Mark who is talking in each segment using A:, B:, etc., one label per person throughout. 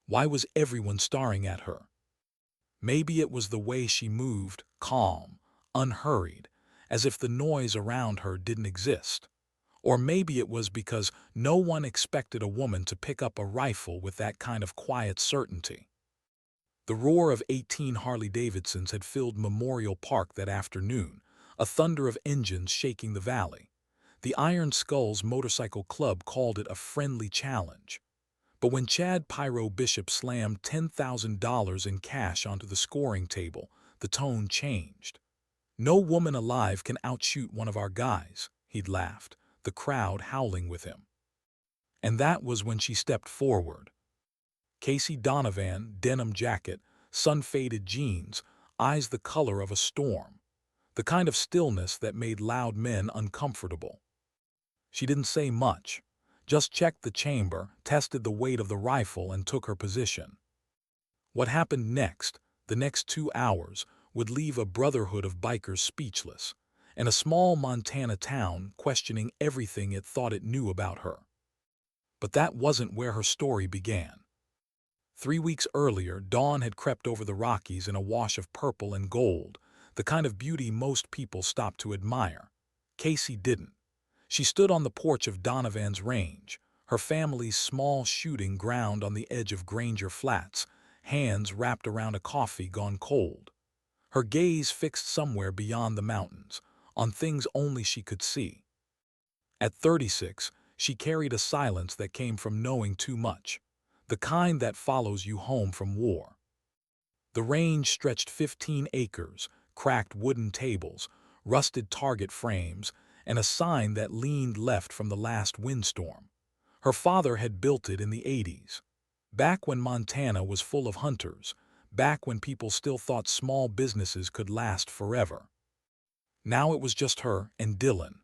A: Why was everyone staring at her? Maybe it was the way she moved, calm, unhurried, as if the noise around her didn't exist. Or maybe it was because no one expected a woman to pick up a rifle with that kind of quiet certainty. The roar of 18 Harley-Davidsons had filled Memorial Park that afternoon, a thunder of engines shaking the valley. The Iron Skulls Motorcycle Club called it a friendly challenge. But when Chad Pyro Bishop slammed $10,000 in cash onto the scoring table, the tone changed. "No woman alive can outshoot one of our guys," he'd laughed, the crowd howling with him. And that was when she stepped forward. Casey Donovan, denim jacket, sun-faded jeans, eyes the color of a storm. The kind of stillness that made loud men uncomfortable. She didn't say much, just checked the chamber, tested the weight of the rifle, and took her position. What happened next, the next 2 hours, would leave a brotherhood of bikers speechless, and a small Montana town questioning everything it thought it knew about her. But that wasn't where her story began. 3 weeks earlier, dawn had crept over the Rockies in a wash of purple and gold, the kind of beauty most people stopped to admire. Casey didn't. She stood on the porch of Donovan's range, her family's small shooting ground on the edge of Granger Flats, hands wrapped around a coffee gone cold. Her gaze fixed somewhere beyond the mountains, on things only she could see. At 36, she carried a silence that came from knowing too much, the kind that follows you home from war. The range stretched 15 acres, cracked wooden tables, rusted target frames, and a sign that leaned left from the last windstorm. Her father had built it in the 80s, back when Montana was full of hunters, back when people still thought small businesses could last forever. Now it was just her and Dylan.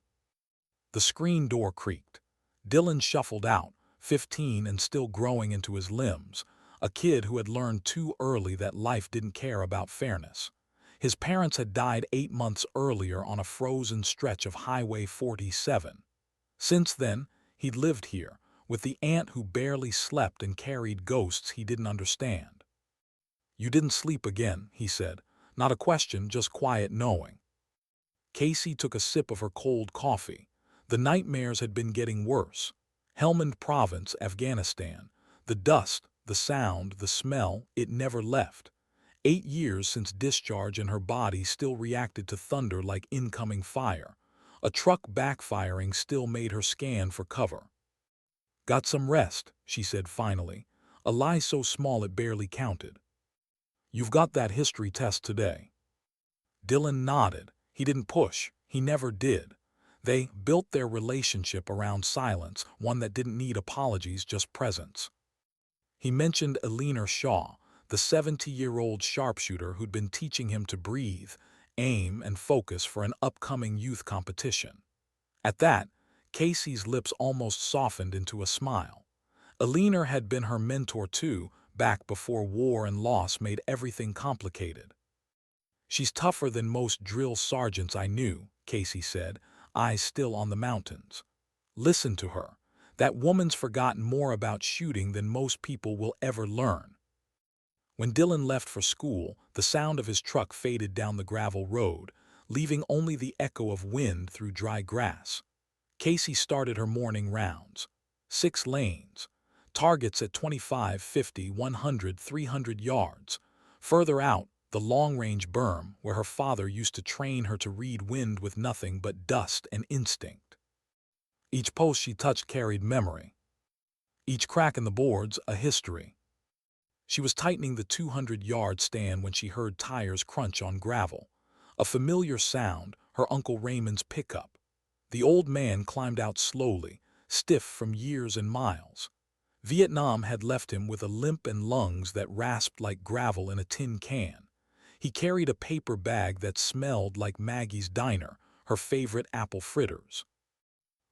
A: The screen door creaked. Dylan shuffled out, 15 and still growing into his limbs, a kid who had learned too early that life didn't care about fairness. His parents had died 8 months earlier on a frozen stretch of Highway 47. Since then, he'd lived here, with the aunt who barely slept and carried ghosts he didn't understand. "You didn't sleep again," he said. Not a question, just quiet knowing. Casey took a sip of her cold coffee. The nightmares had been getting worse. Helmand Province, Afghanistan. The dust, the sound, the smell, it never left. 8 years since discharge, and her body still reacted to thunder like incoming fire. A truck backfiring still made her scan for cover. "Got some rest," she said finally, a lie so small it barely counted. "You've got that history test today." Dylan nodded. He didn't push. He never did. They built their relationship around silence, one that didn't need apologies, just presence. He mentioned Eleanor Shaw, the 70-year-old sharpshooter who'd been teaching him to breathe, aim, and focus for an upcoming youth competition. At that, Casey's lips almost softened into a smile. Eleanor had been her mentor too, back before war and loss made everything complicated. "She's tougher than most drill sergeants I knew," Casey said, eyes still on the mountains. "Listen to her. That woman's forgotten more about shooting than most people will ever learn." When Dylan left for school, the sound of his truck faded down the gravel road, leaving only the echo of wind through dry grass. Casey started her morning rounds. 6 lanes. Targets at 25, 50, 100, 300 yards. Further out, the long-range berm where her father used to train her to read wind with nothing but dust and instinct. Each post she touched carried memory. Each crack in the boards, a history. She was tightening the 200-yard stand when she heard tires crunch on gravel. A familiar sound, her Uncle Raymond's pickup. The old man climbed out slowly, stiff from years and miles. Vietnam had left him with a limp and lungs that rasped like gravel in a tin can. He carried a paper bag that smelled like Maggie's diner, her favorite apple fritters.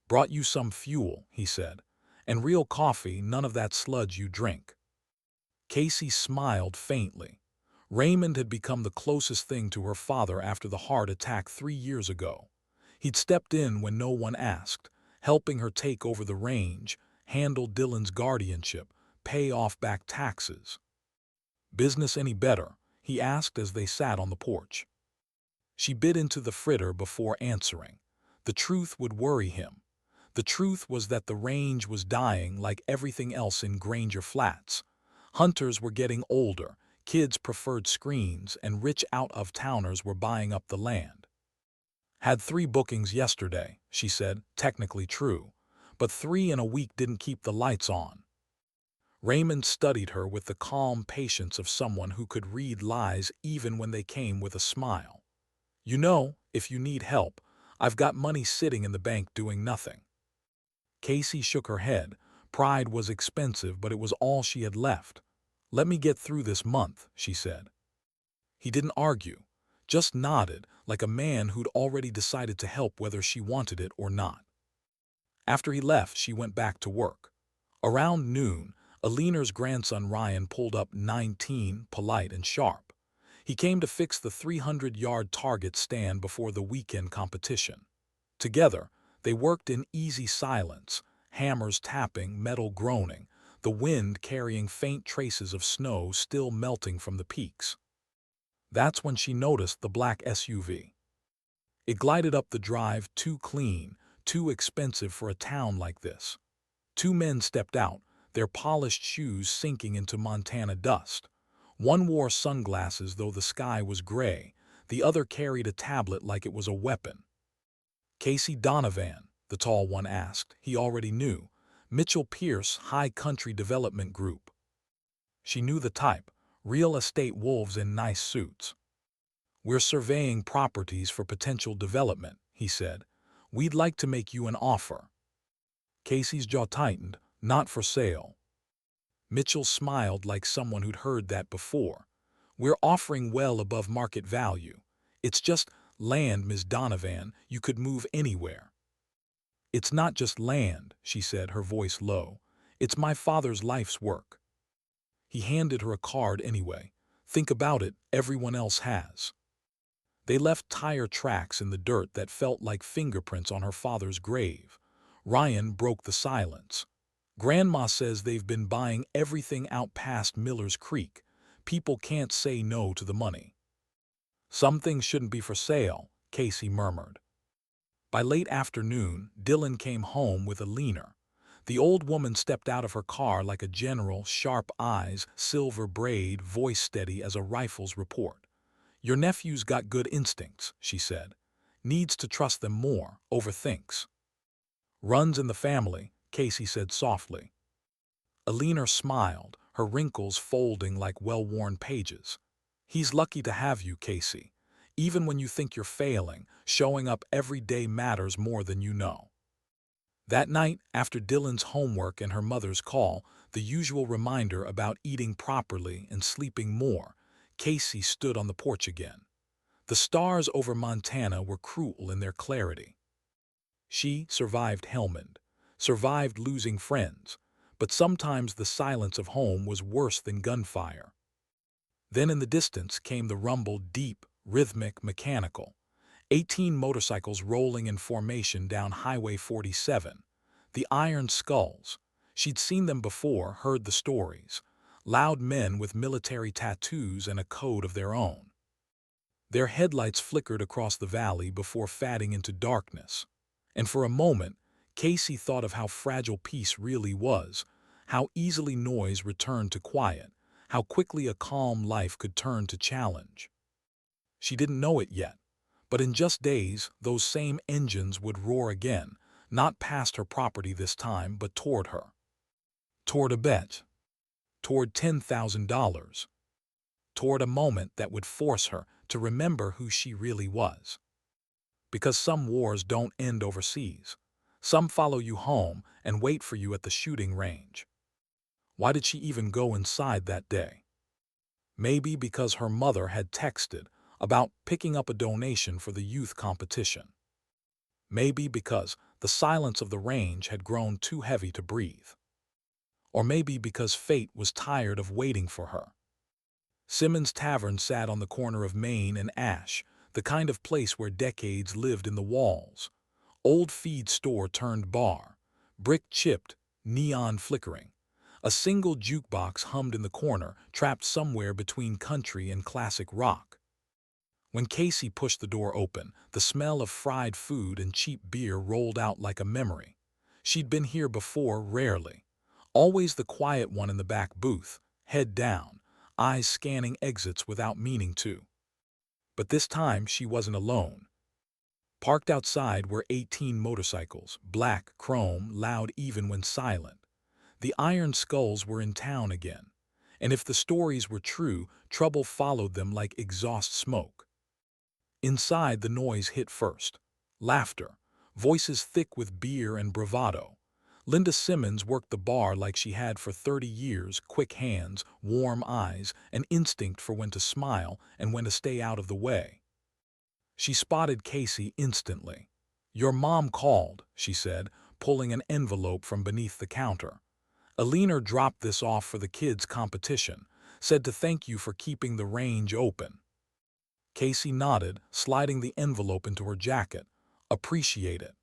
A: "Brought you some fuel," he said, "and real coffee, none of that sludge you drink." Casey smiled faintly. Raymond had become the closest thing to her father after the heart attack 3 years ago. He'd stepped in when no one asked, helping her take over the range, handle Dylan's guardianship, pay off back taxes. Business any better? He asked as they sat on the porch. She bit into the fritter before answering. The truth would worry him. The truth was that the range was dying like everything else in Granger Flats. Hunters were getting older, kids preferred screens, and rich out-of-towners were buying up the land. Had 3 bookings yesterday, she said, technically true, but 3 in a week didn't keep the lights on. Raymond studied her with the calm patience of someone who could read lies even when they came with a smile. You know, if you need help, I've got money sitting in the bank doing nothing. Casey shook her head. Pride was expensive, but it was all she had left. Let me get through this month, she said. He didn't argue, just nodded like a man who'd already decided to help whether she wanted it or not. After he left, she went back to work. Around noon, Alina's grandson Ryan pulled up 19, polite and sharp. He came to fix the 300-yard target stand before the weekend competition. Together, they worked in easy silence, hammers tapping, metal groaning, the wind carrying faint traces of snow still melting from the peaks. That's when she noticed the black SUV. It glided up the drive, too clean, too expensive for a town like this. 2 men stepped out, their polished shoes sinking into Montana dust. One wore sunglasses, though the sky was gray. The other carried a tablet like it was a weapon. Casey Donovan, the tall one asked. He already knew. Mitchell Pierce, High Country Development Group. She knew the type, real estate wolves in nice suits. We're surveying properties for potential development, he said. We'd like to make you an offer. Casey's jaw tightened. Not for sale. Mitchell smiled like someone who'd heard that before. We're offering well above market value. It's just land, Ms. Donovan. You could move anywhere. It's not just land, she said, her voice low. It's my father's life's work. He handed her a card anyway. Think about it, everyone else has. They left tire tracks in the dirt that felt like fingerprints on her father's grave. Ryan broke the silence. Grandma says they've been buying everything out past Miller's Creek. People can't say no to the money. Some things shouldn't be for sale, Casey murmured. By late afternoon, Dylan came home with Alina. The old woman stepped out of her car like a general, sharp eyes, silver braid, voice steady as a rifle's report. Your nephew's got good instincts, she said. Needs to trust them more, overthinks. Runs in the family, Casey said softly. Alina smiled, her wrinkles folding like well-worn pages. He's lucky to have you, Casey. Even when you think you're failing, showing up every day matters more than you know. That night, after Dylan's homework and her mother's call, the usual reminder about eating properly and sleeping more, Casey stood on the porch again. The stars over Montana were cruel in their clarity. She survived Helmand, survived losing friends, but sometimes the silence of home was worse than gunfire. Then in the distance came the rumble, deep, rhythmic, mechanical. 18 motorcycles rolling in formation down Highway 47. The iron skulls. She'd seen them before, heard the stories. Loud men with military tattoos and a code of their own. Their headlights flickered across the valley before fading into darkness. And for a moment, Casey thought of how fragile peace really was, how easily noise returned to quiet, how quickly a calm life could turn to challenge. She didn't know it yet, but in just days, those same engines would roar again, not past her property this time, but toward her. Toward a bet. Toward $10,000. Toward a moment that would force her to remember who she really was. Because some wars don't end overseas. Some follow you home and wait for you at the shooting range. Why did she even go inside that day? Maybe because her mother had texted about picking up a donation for the youth competition. Maybe because the silence of the range had grown too heavy to breathe. Or maybe because fate was tired of waiting for her. Simmons Tavern sat on the corner of Main and Ash, the kind of place where decades lived in the walls. Old feed store turned bar, brick chipped, neon flickering. A single jukebox hummed in the corner, trapped somewhere between country and classic rock. When Casey pushed the door open, the smell of fried food and cheap beer rolled out like a memory. She'd been here before, rarely. Always the quiet one in the back booth, head down, eyes scanning exits without meaning to. But this time she wasn't alone. Parked outside were 18 motorcycles, black, chrome, loud even when silent. The Iron Skulls were in town again. And if the stories were true, trouble followed them like exhaust smoke. Inside, the noise hit first. Laughter, voices thick with beer and bravado. Linda Simmons worked the bar like she had for 30 years, quick hands, warm eyes, an instinct for when to smile and when to stay out of the way. She spotted Casey instantly. "Your mom called," she said, pulling an envelope from beneath the counter. "Alina dropped this off for the kids' competition, said to thank you for keeping the range open." Casey nodded, sliding the envelope into her jacket. "Appreciate it."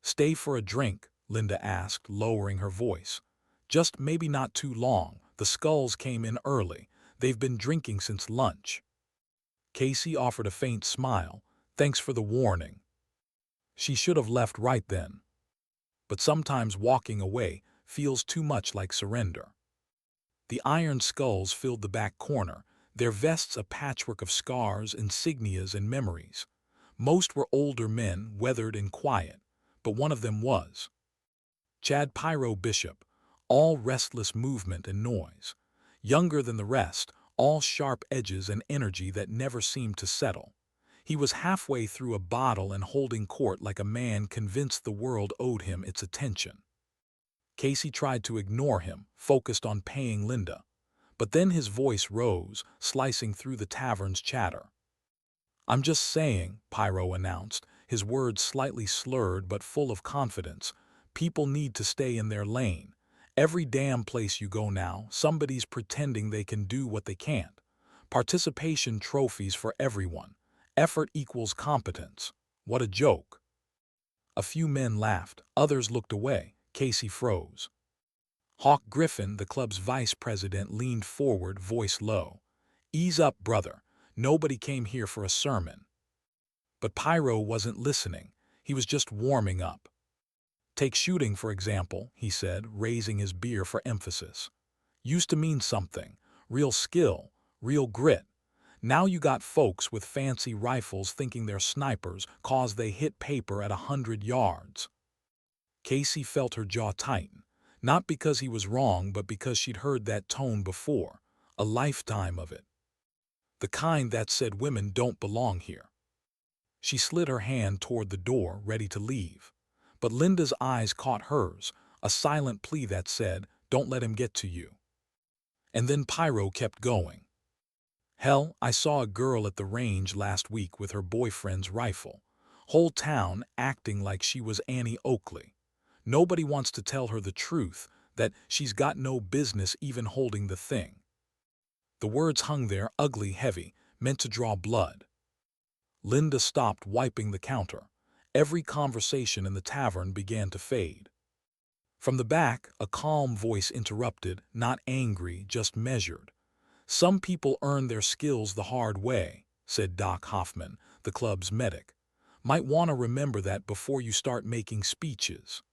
A: "Stay for a drink?" Linda asked, lowering her voice. "Just maybe not too long. The Skulls came in early. They've been drinking since lunch." Casey offered a faint smile. "Thanks for the warning." She should have left right then. But sometimes walking away feels too much like surrender. The Iron Skulls filled the back corner, their vests a patchwork of scars, insignias, and memories. Most were older men, weathered and quiet, but one of them was Chad Pyro Bishop, all restless movement and noise. Younger than the rest, all sharp edges and energy that never seemed to settle. He was halfway through a bottle and holding court like a man convinced the world owed him its attention. Casey tried to ignore him, focused on paying Linda. But then his voice rose, slicing through the tavern's chatter. "I'm just saying," Pyro announced, his words slightly slurred but full of confidence. "People need to stay in their lane. Every damn place you go now, somebody's pretending they can do what they can't. Participation trophies for everyone. Effort equals competence. What a joke." A few men laughed, others looked away. Casey froze. Hawk Griffin, the club's vice president, leaned forward, voice low. "Ease up, brother. Nobody came here for a sermon." But Pyro wasn't listening. He was just warming up. "Take shooting, for example," he said, raising his beer for emphasis. "Used to mean something. Real skill, real grit. Now you got folks with fancy rifles thinking they're snipers 'cause they hit paper at 100 yards. Casey felt her jaw tighten. Not because he was wrong, but because she'd heard that tone before. A lifetime of it. The kind that said women don't belong here. She slid her hand toward the door, ready to leave. But Linda's eyes caught hers, a silent plea that said, "Don't let him get to you." And then Pyro kept going. "Hell, I saw a girl at the range last week with her boyfriend's rifle. Whole town acting like she was Annie Oakley. Nobody wants to tell her the truth, that she's got no business even holding the thing." The words hung there, ugly, heavy, meant to draw blood. Linda stopped wiping the counter. Every conversation in the tavern began to fade. From the back, a calm voice interrupted, not angry, just measured. "Some people earn their skills the hard way," said Doc Hoffman, the club's medic. "Might want to remember that before you start making speeches."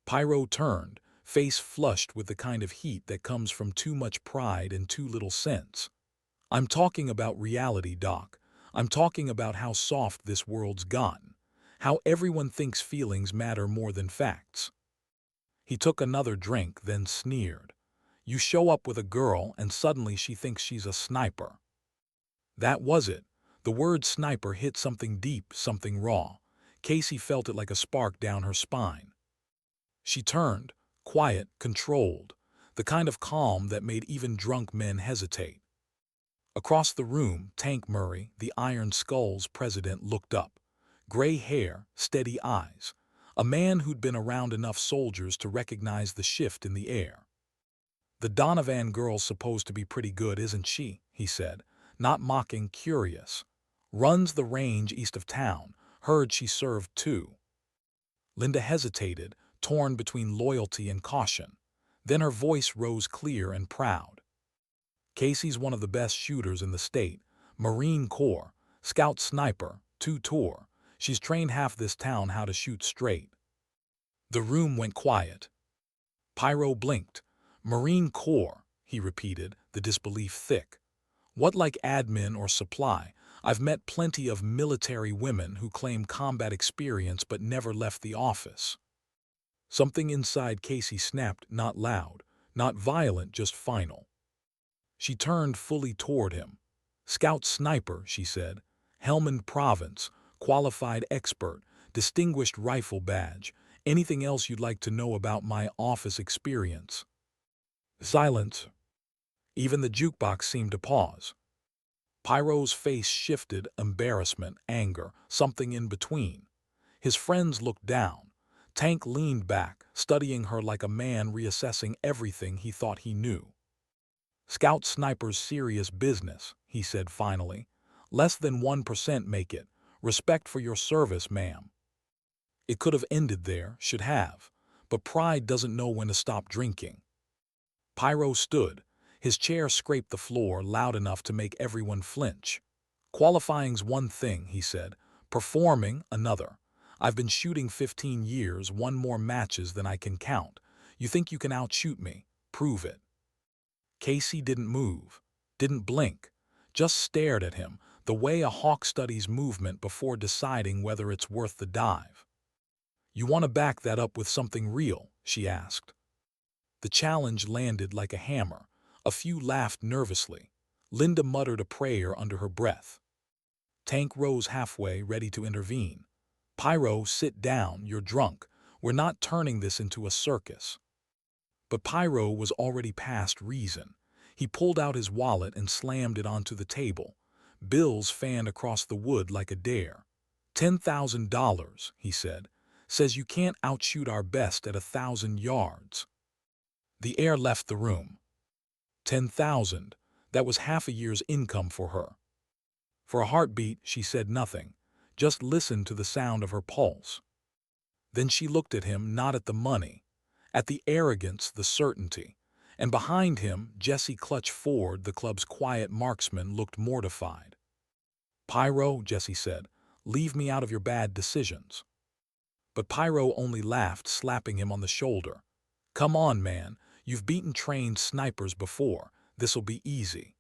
A: Pyro turned, face flushed with the kind of heat that comes from too much pride and too little sense. "I'm talking about reality, Doc. I'm talking about how soft this world's gotten. How everyone thinks feelings matter more than facts." He took another drink, then sneered. "You show up with a girl and suddenly she thinks she's a sniper." That was it. The word sniper hit something deep, something raw. Casey felt it like a spark down her spine. She turned, quiet, controlled, the kind of calm that made even drunk men hesitate. Across the room, Tank Murray, the Iron Skulls president, looked up. Gray hair, steady eyes. A man who'd been around enough soldiers to recognize the shift in the air. "The Donovan girl's supposed to be pretty good, isn't she?" he said, not mocking, curious. "Runs the range east of town. Heard she served too." Linda hesitated, torn between loyalty and caution. Then her voice rose clear and proud. Casey's one of the best shooters in the state. Marine Corps, scout sniper, 2 tour. She's trained half this town how to shoot straight. The room went quiet. Pyro blinked. Marine Corps, he repeated, the disbelief thick. What, like admin or supply? I've met plenty of military women who claim combat experience but never left the office. Something inside Casey snapped, not loud, not violent, just final. She turned fully toward him. Scout sniper, she said. Helmand Province, qualified expert, distinguished rifle badge. Anything else you'd like to know about my office experience? Silence. Even the jukebox seemed to pause. Pyro's face shifted, embarrassment, anger, something in between. His friends looked down. Tank leaned back, studying her like a man reassessing everything he thought he knew. Scout sniper's serious business, he said finally. Less than 1% make it. Respect for your service, ma'am. It could have ended there, should have. But pride doesn't know when to stop drinking. Pyro stood. His chair scraped the floor loud enough to make everyone flinch. Qualifying's one thing, he said. Performing, another. I've been shooting 15 years, won more matches than I can count. You think you can outshoot me? Prove it. Casey didn't move, didn't blink, just stared at him, the way a hawk studies movement before deciding whether it's worth the dive. You want to back that up with something real? She asked. The challenge landed like a hammer. A few laughed nervously. Linda muttered a prayer under her breath. Tank rose halfway, ready to intervene. Pyro, sit down, you're drunk. We're not turning this into a circus. But Pyro was already past reason. He pulled out his wallet and slammed it onto the table. Bills fanned across the wood like a dare. $10,000, he said. Says you can't outshoot our best at 1,000 yards. The air left the room. 10,000. That was half a year's income for her. For a heartbeat, she said nothing. Just listened to the sound of her pulse. Then she looked at him, not at the money. At the arrogance, the certainty. And behind him, Jesse Clutch Ford, the club's quiet marksman, looked mortified. Pyro, Jesse said, leave me out of your bad decisions. But Pyro only laughed, slapping him on the shoulder. Come on, man. You've beaten trained snipers before. This'll be easy.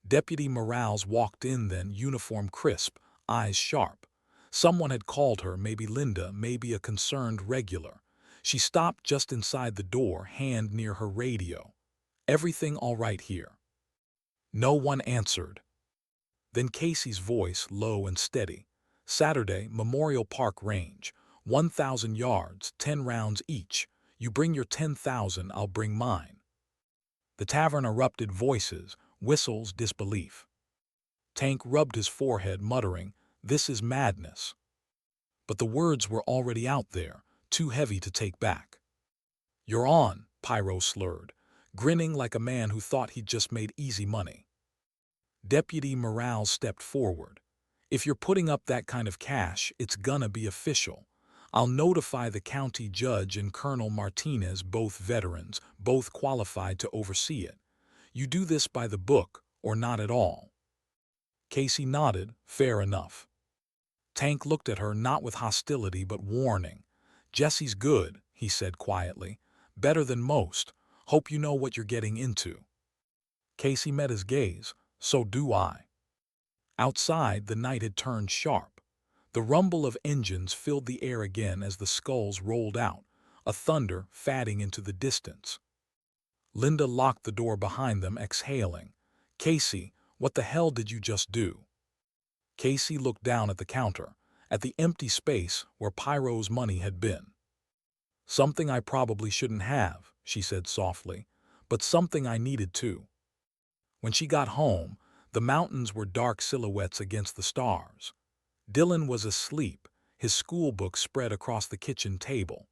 A: Deputy Morales walked in then, uniform crisp, eyes sharp. Someone had called her, maybe Linda, maybe a concerned regular. She stopped just inside the door, hand near her radio. Everything all right here? No one answered. Then Casey's voice, low and steady. Saturday, Memorial Park Range. 1,000 yards, 10 rounds each. You bring your 10,000, I'll bring mine. The tavern erupted, voices, whistles, disbelief. Tank rubbed his forehead, muttering, this is madness. But the words were already out there, too heavy to take back. You're on, Pyro slurred, grinning like a man who thought he'd just made easy money. Deputy Morales stepped forward. If you're putting up that kind of cash, it's gonna be official. I'll notify the county judge and Colonel Martinez, both veterans, both qualified to oversee it. You do this by the book, or not at all. Casey nodded, fair enough. Tank looked at her, not with hostility but warning. Jesse's good, he said quietly. Better than most. Hope you know what you're getting into. Casey met his gaze. So do I. Outside, the night had turned sharp. The rumble of engines filled the air again as the skulls rolled out, a thunder fading into the distance. Linda locked the door behind them, exhaling. Casey, what the hell did you just do? Casey looked down at the counter, at the empty space where Pyro's money had been. Something I probably shouldn't have, she said softly, but something I needed to. When she got home, the mountains were dark silhouettes against the stars. Dylan was asleep, his school book spread across the kitchen table.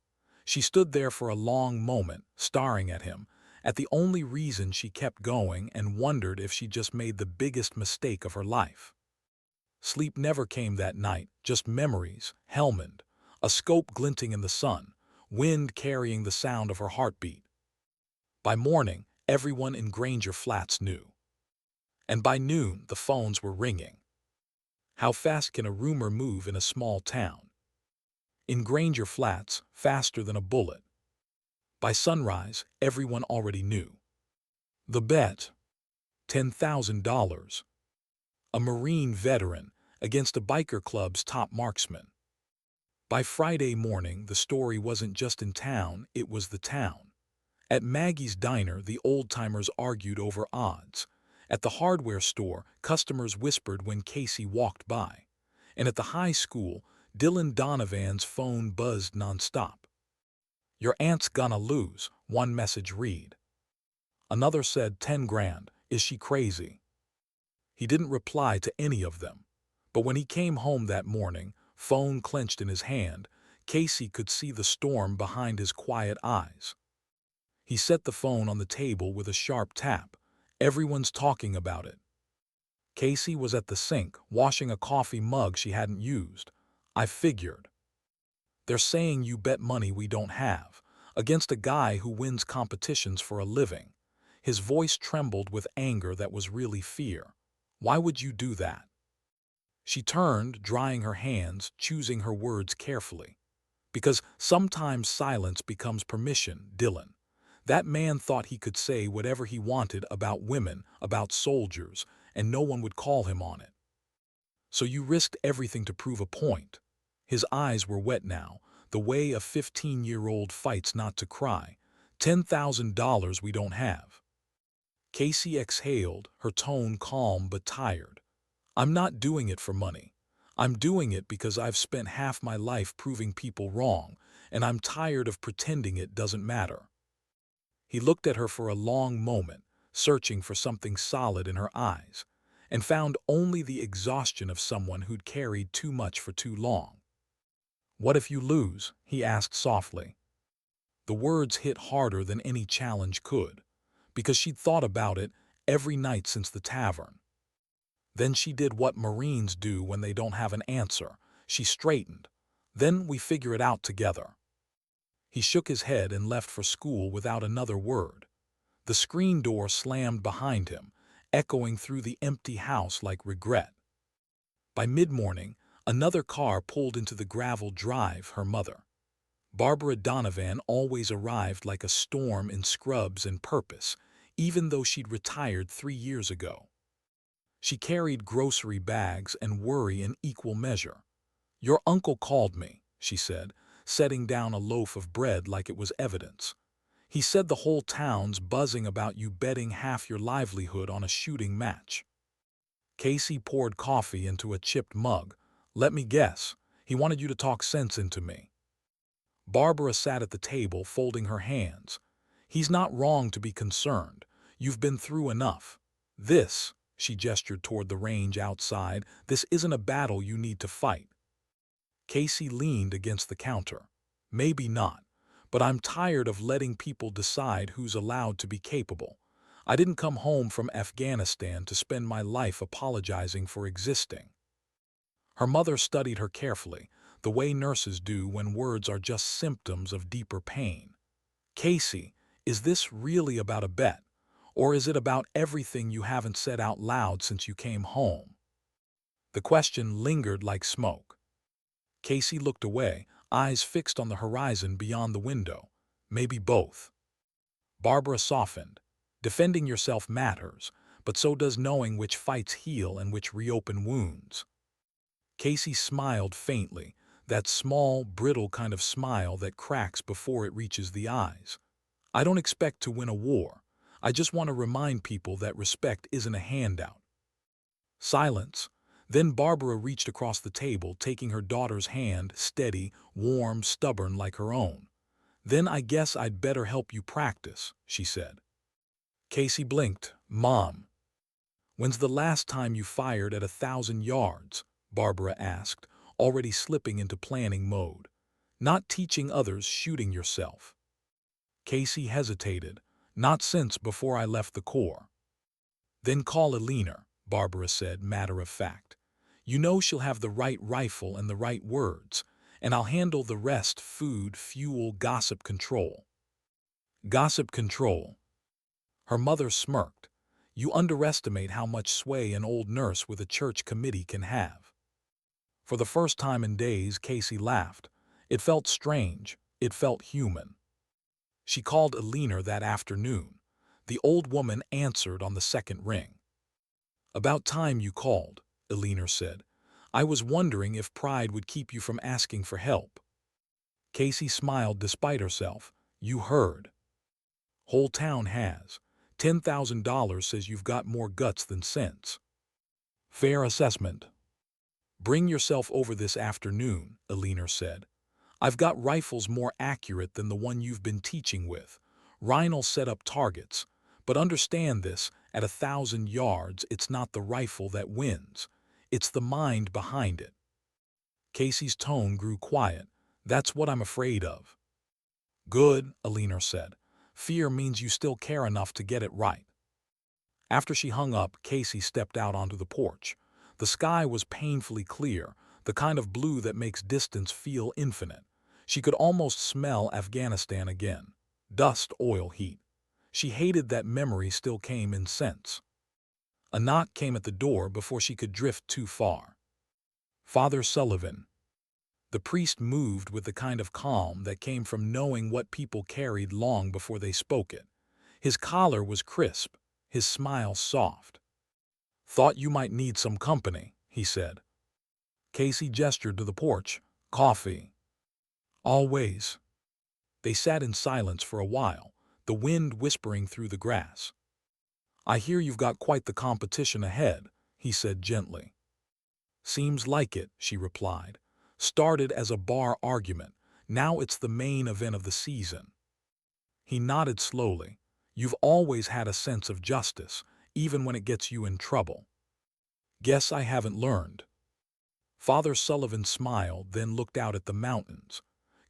A: She stood there for a long moment, staring at him, at the only reason she kept going, and wondered if she just made the biggest mistake of her life. Sleep never came that night, just memories, Helmand, a scope glinting in the sun, wind carrying the sound of her heartbeat. By morning, everyone in Granger Flats knew. And by noon, the phones were ringing. How fast can a rumor move in a small town? In Granger Flats, faster than a bullet. By sunrise, everyone already knew. The bet, $10,000. A Marine veteran against a biker club's top marksman. By Friday morning, the story wasn't just in town, it was the town. At Maggie's diner, the old-timers argued over odds. At the hardware store, customers whispered when Casey walked by. And at the high school, Dylan Donovan's phone buzzed nonstop. "Your aunt's gonna lose," one message read. Another said 10 grand, "Is she crazy?" He didn't reply to any of them. But when he came home that morning, phone clenched in his hand, Casey could see the storm behind his quiet eyes. He set the phone on the table with a sharp tap. Everyone's talking about it. Casey was at the sink, washing a coffee mug she hadn't used. "I figured. They're saying you bet money we don't have, against a guy who wins competitions for a living." His voice trembled with anger that was really fear. "Why would you do that?" She turned, drying her hands, choosing her words carefully. "Because sometimes silence becomes permission, Dylan. That man thought he could say whatever he wanted about women, about soldiers, and no one would call him on it. So you risked everything to prove a point." His eyes were wet now, the way a 15-year-old fights not to cry. $10,000 we don't have." Casey exhaled, her tone calm but tired. "I'm not doing it for money. I'm doing it because I've spent half my life proving people wrong, and I'm tired of pretending it doesn't matter." He looked at her for a long moment, searching for something solid in her eyes, and found only the exhaustion of someone who'd carried too much for too long. "What if you lose?" he asked softly. The words hit harder than any challenge could, because she'd thought about it every night since the tavern. Then she did what Marines do when they don't have an answer. She straightened. "Then we figure it out together." He shook his head and left for school without another word. The screen door slammed behind him, echoing through the empty house like regret. By mid-morning, another car pulled into the gravel drive, her mother. Barbara Donovan always arrived like a storm in scrubs and purpose, even though she'd retired 3 years ago. She carried grocery bags and worry in equal measure. "Your uncle called me," she said, setting down a loaf of bread like it was evidence. "He said the whole town's buzzing about you betting half your livelihood on a shooting match." Casey poured coffee into a chipped mug. "Let me guess, he wanted you to talk sense into me." Barbara sat at the table, folding her hands. "He's not wrong to be concerned. You've been through enough. This," she gestured toward the range outside, "this isn't a battle you need to fight." Casey leaned against the counter. "Maybe not, but I'm tired of letting people decide who's allowed to be capable. I didn't come home from Afghanistan to spend my life apologizing for existing." Her mother studied her carefully, the way nurses do when words are just symptoms of deeper pain. "Casey, is this really about a bet? Or is it about everything you haven't said out loud since you came home?" The question lingered like smoke. Casey looked away, eyes fixed on the horizon beyond the window. "Maybe both." Barbara softened. "Defending yourself matters, but so does knowing which fights heal and which reopen wounds." Casey smiled faintly, that small, brittle kind of smile that cracks before it reaches the eyes. "I don't expect to win a war. I just want to remind people that respect isn't a handout." Silence. Then Barbara reached across the table, taking her daughter's hand, steady, warm, stubborn like her own. "Then I guess I'd better help you practice," she said. Casey blinked. "Mom, when's the last time you fired at 1,000 yards?" Barbara asked, already slipping into planning mode. "Not teaching others, shooting yourself." Casey hesitated. "Not since before I left the Corps." "Then call Alina," Barbara said, matter of fact. "You know she'll have the right rifle and the right words, and I'll handle the rest: food, fuel, gossip control." "Gossip control," Her mother smirked. You underestimate how much sway an old nurse with a church committee can have. For the first time in days, Casey laughed. It felt strange. It felt human. She called Alina that afternoon. The old woman answered on the second ring. About time you called, Alina said. I was wondering if pride would keep you from asking for help. Casey smiled despite herself. You heard. Whole town has. $10,000 says you've got more guts than sense. Fair assessment. Bring yourself over this afternoon, Alina said. I've got rifles more accurate than the one you've been teaching with. Ryan'll set up targets. But understand this, at 1,000 yards, it's not the rifle that wins. It's the mind behind it. Casey's tone grew quiet. That's what I'm afraid of. Good, Alina said. Fear means you still care enough to get it right. After she hung up, Casey stepped out onto the porch. The sky was painfully clear, the kind of blue that makes distance feel infinite. She could almost smell Afghanistan again. Dust, oil, heat. She hated that memory still came in scents. A knock came at the door before she could drift too far. Father Sullivan. The priest moved with the kind of calm that came from knowing what people carried long before they spoke it. His collar was crisp, his smile soft. Thought you might need some company, he said. Casey gestured to the porch. Coffee. Always. They sat in silence for a while, the wind whispering through the grass. I hear you've got quite the competition ahead, he said gently. Seems like it, she replied. Started as a bar argument. Now it's the main event of the season. He nodded slowly. You've always had a sense of justice, even when it gets you in trouble. Guess I haven't learned. Father Sullivan smiled, then looked out at the mountains.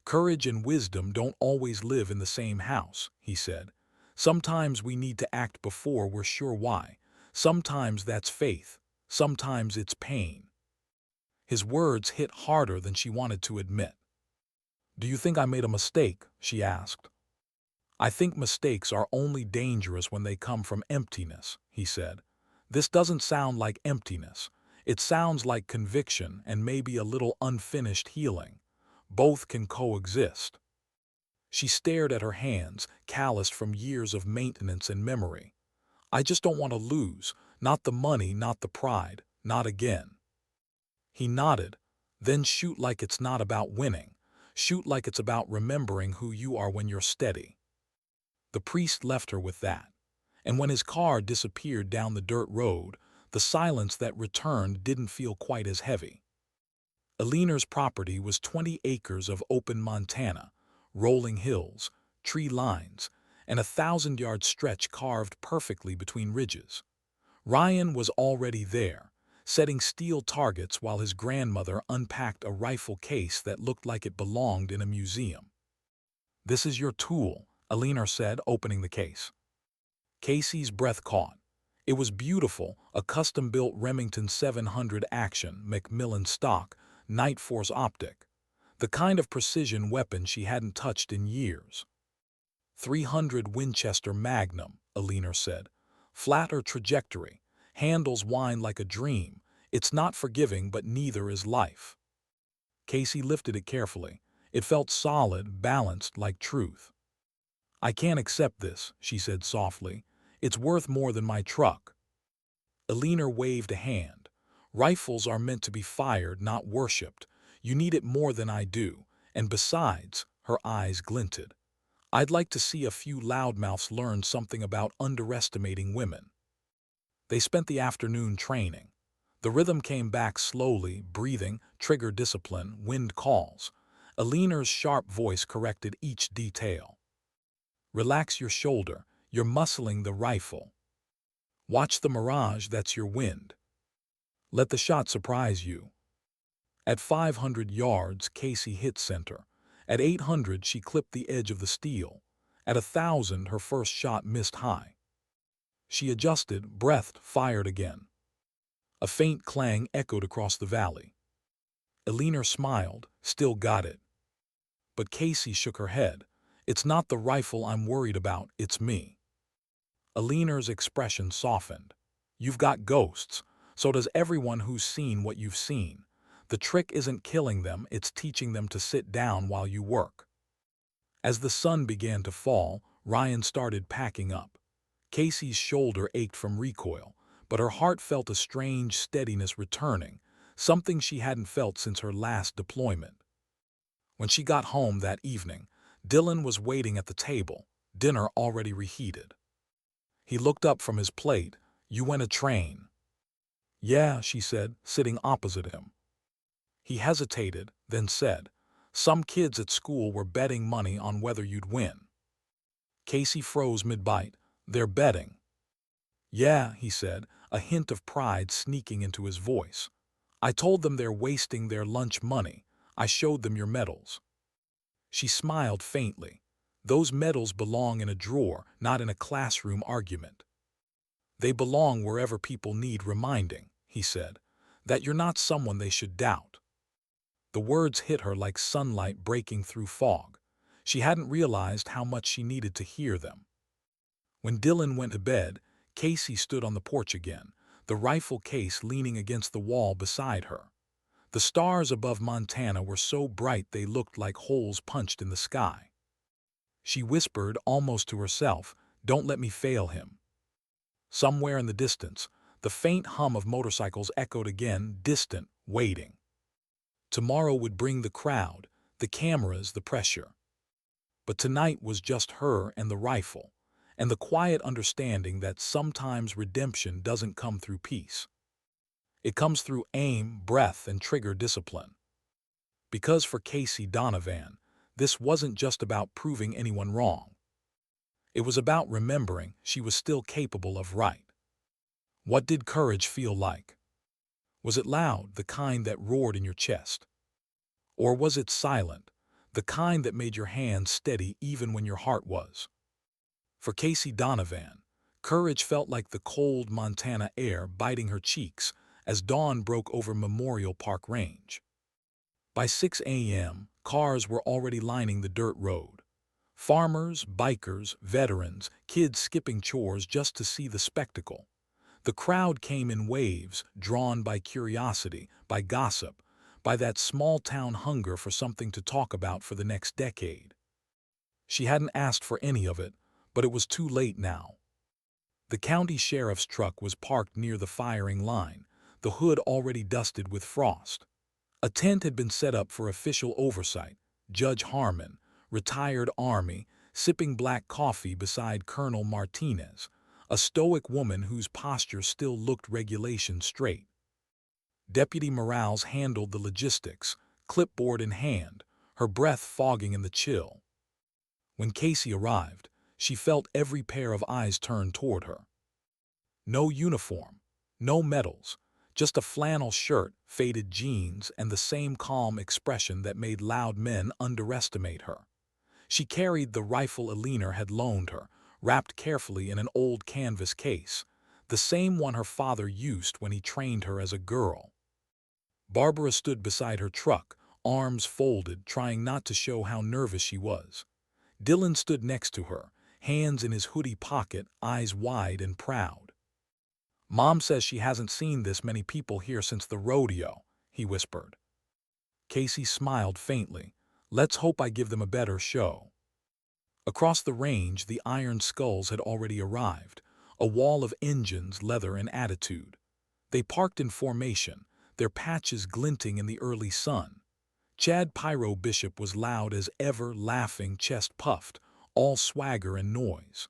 A: Courage and wisdom don't always live in the same house, he said. Sometimes we need to act before we're sure why. Sometimes that's faith. Sometimes it's pain. His words hit harder than she wanted to admit. Do you think I made a mistake? She asked. I think mistakes are only dangerous when they come from emptiness, he said. This doesn't sound like emptiness. It sounds like conviction and maybe a little unfinished healing. Both can coexist. She stared at her hands, calloused from years of maintenance and memory. I just don't want to lose. Not the money, not the pride, not again. He nodded. Then shoot like it's not about winning. Shoot like it's about remembering who you are when you're steady. The priest left her with that. And when his car disappeared down the dirt road, the silence that returned didn't feel quite as heavy. Alina's property was 20 acres of open Montana, rolling hills, tree lines, and a 1,000-yard stretch carved perfectly between ridges. Ryan was already there, setting steel targets while his grandmother unpacked a rifle case that looked like it belonged in a museum. This is your tool, Alina said, opening the case. Casey's breath caught. It was beautiful, a custom-built Remington 700 Action Macmillan stock, Night Force optic, the kind of precision weapon she hadn't touched in years. 300 Winchester Magnum, Alina said. Flatter trajectory. Handles whine like a dream. It's not forgiving, but neither is life. Casey lifted it carefully. It felt solid, balanced, like truth. I can't accept this, she said softly. It's worth more than my truck. Alina waved a hand. Rifles are meant to be fired, not worshipped. You need it more than I do. And besides, her eyes glinted. I'd like to see a few loudmouths learn something about underestimating women. They spent the afternoon training. The rhythm came back slowly, breathing, trigger discipline, wind calls. Alina's sharp voice corrected each detail. Relax your shoulder, you're muscling the rifle. Watch the mirage, that's your wind. Let the shot surprise you. At 500 yards, Casey hit center. At 800, she clipped the edge of the steel. At 1,000, her first shot missed high. She adjusted, breathed, fired again. A faint clang echoed across the valley. Alina smiled, still got it. But Casey shook her head. It's not the rifle I'm worried about, it's me. Aliner's expression softened. You've got ghosts. So does everyone who's seen what you've seen. The trick isn't killing them, it's teaching them to sit down while you work. As the sun began to fall, Ryan started packing up. Casey's shoulder ached from recoil, but her heart felt a strange steadiness returning, something she hadn't felt since her last deployment. When she got home that evening, Dylan was waiting at the table, dinner already reheated. He looked up from his plate. You went a train. Yeah, she said, sitting opposite him. He hesitated, then said, some kids at school were betting money on whether you'd win. Casey froze mid-bite. They're betting. Yeah, he said, a hint of pride sneaking into his voice. I told them they're wasting their lunch money. I showed them your medals. She smiled faintly. Those medals belong in a drawer, not in a classroom argument. They belong wherever people need reminding, he said, that you're not someone they should doubt. The words hit her like sunlight breaking through fog. She hadn't realized how much she needed to hear them. When Dylan went to bed, Casey stood on the porch again, the rifle case leaning against the wall beside her. The stars above Montana were so bright they looked like holes punched in the sky. She whispered, almost to herself, don't let me fail him. Somewhere in the distance, the faint hum of motorcycles echoed again, distant, waiting. Tomorrow would bring the crowd, the cameras, the pressure. But tonight was just her and the rifle, and the quiet understanding that sometimes redemption doesn't come through peace. It comes through aim, breath, and trigger discipline. Because for Casey Donovan, this wasn't just about proving anyone wrong. It was about remembering she was still capable of right. What did courage feel like? Was it loud, the kind that roared in your chest? Or was it silent, the kind that made your hands steady even when your heart was? For Casey Donovan, courage felt like the cold Montana air biting her cheeks as dawn broke over Memorial Park Range. By 6 a.m., cars were already lining the dirt road. Farmers, bikers, veterans, kids skipping chores just to see the spectacle. The crowd came in waves, drawn by curiosity, by gossip, by that small-town hunger for something to talk about for the next decade. She hadn't asked for any of it, but it was too late now. The county sheriff's truck was parked near the firing line, the hood already dusted with frost. A tent had been set up for official oversight. Judge Harmon, retired Army, sipping black coffee beside Colonel Martinez, a stoic woman whose posture still looked regulation straight. Deputy Morales handled the logistics, clipboard in hand, her breath fogging in the chill. When Casey arrived, she felt every pair of eyes turn toward her. No uniform, no medals, just a flannel shirt, faded jeans, and the same calm expression that made loud men underestimate her. She carried the rifle Aliner had loaned her, wrapped carefully in an old canvas case, the same one her father used when he trained her as a girl. Barbara stood beside her truck, arms folded, trying not to show how nervous she was. Dylan stood next to her, hands in his hoodie pocket, eyes wide and proud. Mom says she hasn't seen this many people here since the rodeo, he whispered. Casey smiled faintly. Let's hope I give them a better show. Across the range, the Iron Skulls had already arrived, a wall of engines, leather, and attitude. They parked in formation, their patches glinting in the early sun. Chad Pyro Bishop was loud as ever, laughing, chest puffed, all swagger and noise.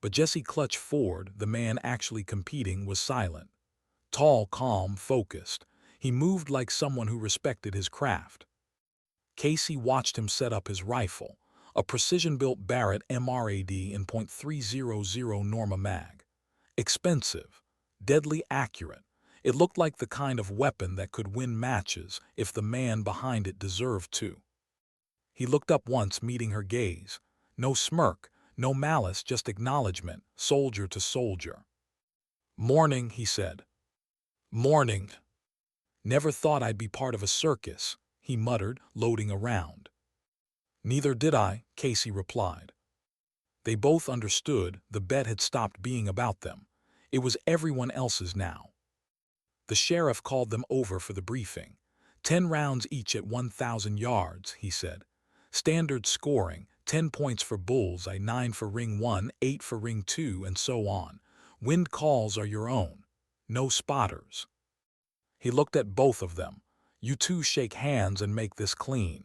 A: But Jesse Clutch Ford, the man actually competing, was silent. Tall, calm, focused, he moved like someone who respected his craft. Casey watched him set up his rifle, a precision-built Barrett MRAD in .300 Norma Mag. Expensive, deadly accurate. It looked like the kind of weapon that could win matches if the man behind it deserved to. He looked up once, meeting her gaze. No smirk, no malice, just acknowledgement, soldier to soldier. Morning, he said. Morning. Never thought I'd be part of a circus, he muttered, loading a round. Neither did I, Casey replied. They both understood the bet had stopped being about them. It was everyone else's now. The sheriff called them over for the briefing. 10 rounds each at 1,000 yards, he said. Standard scoring, 10 points for bullseye, 9 for ring 1, 8 for ring 2, and so on. Wind calls are your own. No spotters. He looked at both of them. You two shake hands and make this clean.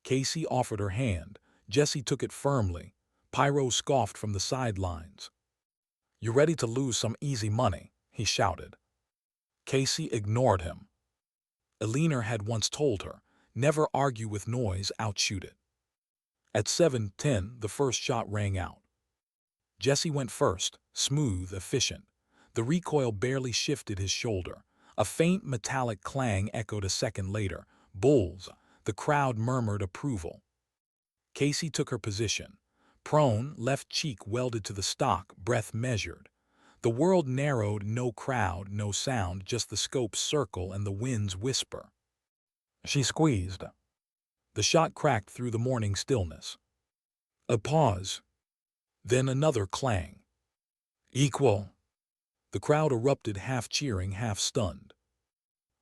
A: Casey offered her hand. Jesse took it firmly. Pyro scoffed from the sidelines. You ready to lose some easy money? He shouted. Casey ignored him. Eleanor had once told her, never argue with noise, outshoot it. At 7:10, the first shot rang out. Jesse went first, smooth, efficient. The recoil barely shifted his shoulder. A faint metallic clang echoed a second later. Bulls. The crowd murmured approval. Casey took her position. Prone, left cheek welded to the stock, breath measured. The world narrowed, no crowd, no sound, just the scope's circle and the wind's whisper. She squeezed. The shot cracked through the morning stillness. A pause. Then another clang. Equal. The crowd erupted, half cheering, half stunned.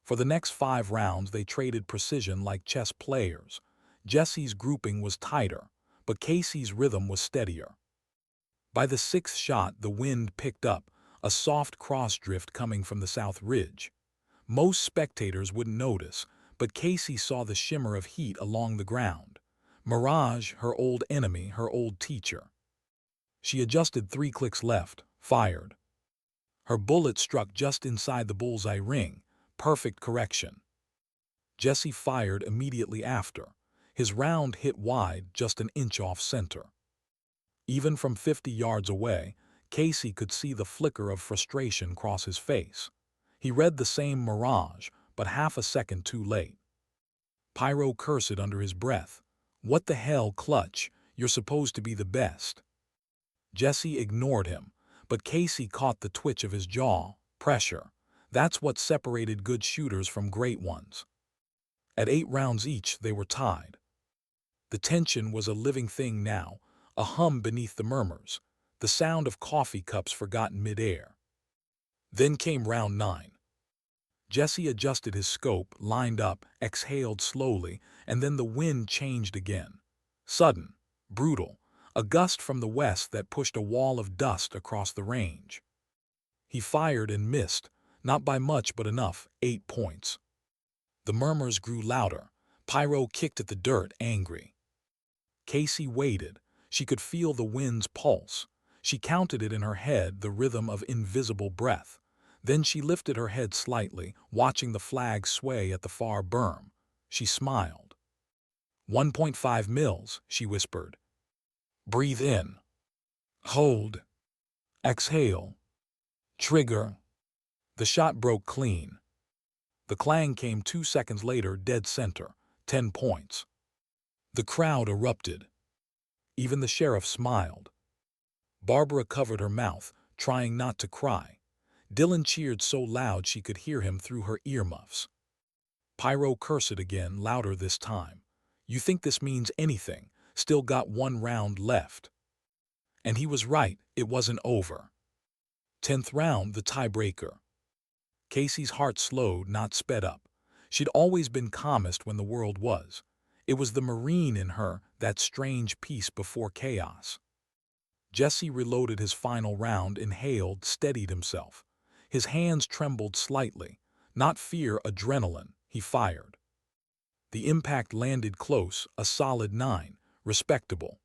A: For the next 5 rounds they traded precision like chess players. Jesse's grouping was tighter, but Casey's rhythm was steadier. By the 6th shot the wind picked up, a soft cross-drift coming from the south ridge. Most spectators wouldn't notice, but Casey saw the shimmer of heat along the ground. Mirage, her old enemy, her old teacher. She adjusted 3 clicks left, fired. Her bullet struck just inside the bullseye ring. Perfect correction. Jesse fired immediately after. His round hit wide, just an inch off center. Even from 50 yards away, Casey could see the flicker of frustration cross his face. He read the same mirage, but half a second too late. Pyro cursed under his breath. What the hell, Clutch? You're supposed to be the best. Jesse ignored him, but Casey caught the twitch of his jaw. Pressure. That's what separated good shooters from great ones. At 8 rounds each, they were tied. The tension was a living thing now, a hum beneath the murmurs, the sound of coffee cups forgotten mid-air. Then came round 9. Jesse adjusted his scope, lined up, exhaled slowly, and then the wind changed again. Sudden, brutal, a gust from the west that pushed a wall of dust across the range. He fired and missed, not by much but enough, 8 points. The murmurs grew louder. Pyro kicked at the dirt, angry. Casey waited. She could feel the wind's pulse. She counted it in her head, the rhythm of invisible breath. Then she lifted her head slightly, watching the flag sway at the far berm. She smiled. 1.5 mils, she whispered. Breathe in. Hold. Exhale. Trigger. The shot broke clean. The clang came 2 seconds later, dead center. 10 points. The crowd erupted. Even the sheriff smiled. Barbara covered her mouth, trying not to cry. Dylan cheered so loud she could hear him through her earmuffs. Pyro cursed again, louder this time. You think this means anything? Still got 1 round left. And he was right, it wasn't over. 10th round, the tiebreaker. Casey's heart slowed, not sped up. She'd always been calmest when the world was. It was the Marine in her, that strange peace before chaos. Jesse reloaded his final round, inhaled, steadied himself. His hands trembled slightly. Not fear, adrenaline. He fired. The impact landed close, a solid 9, respectable.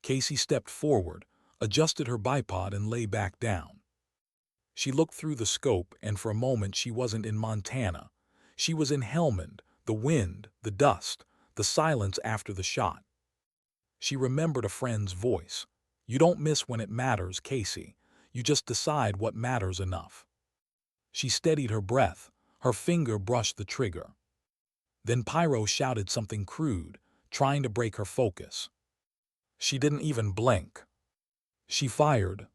A: Casey stepped forward, adjusted her bipod and lay back down. She looked through the scope, and for a moment she wasn't in Montana. She was in Helmand, the wind, the dust, the silence after the shot. She remembered a friend's voice. You don't miss when it matters, Casey. You just decide what matters enough. She steadied her breath. Her finger brushed the trigger. Then Pyro shouted something crude, trying to break her focus. She didn't even blink. She fired.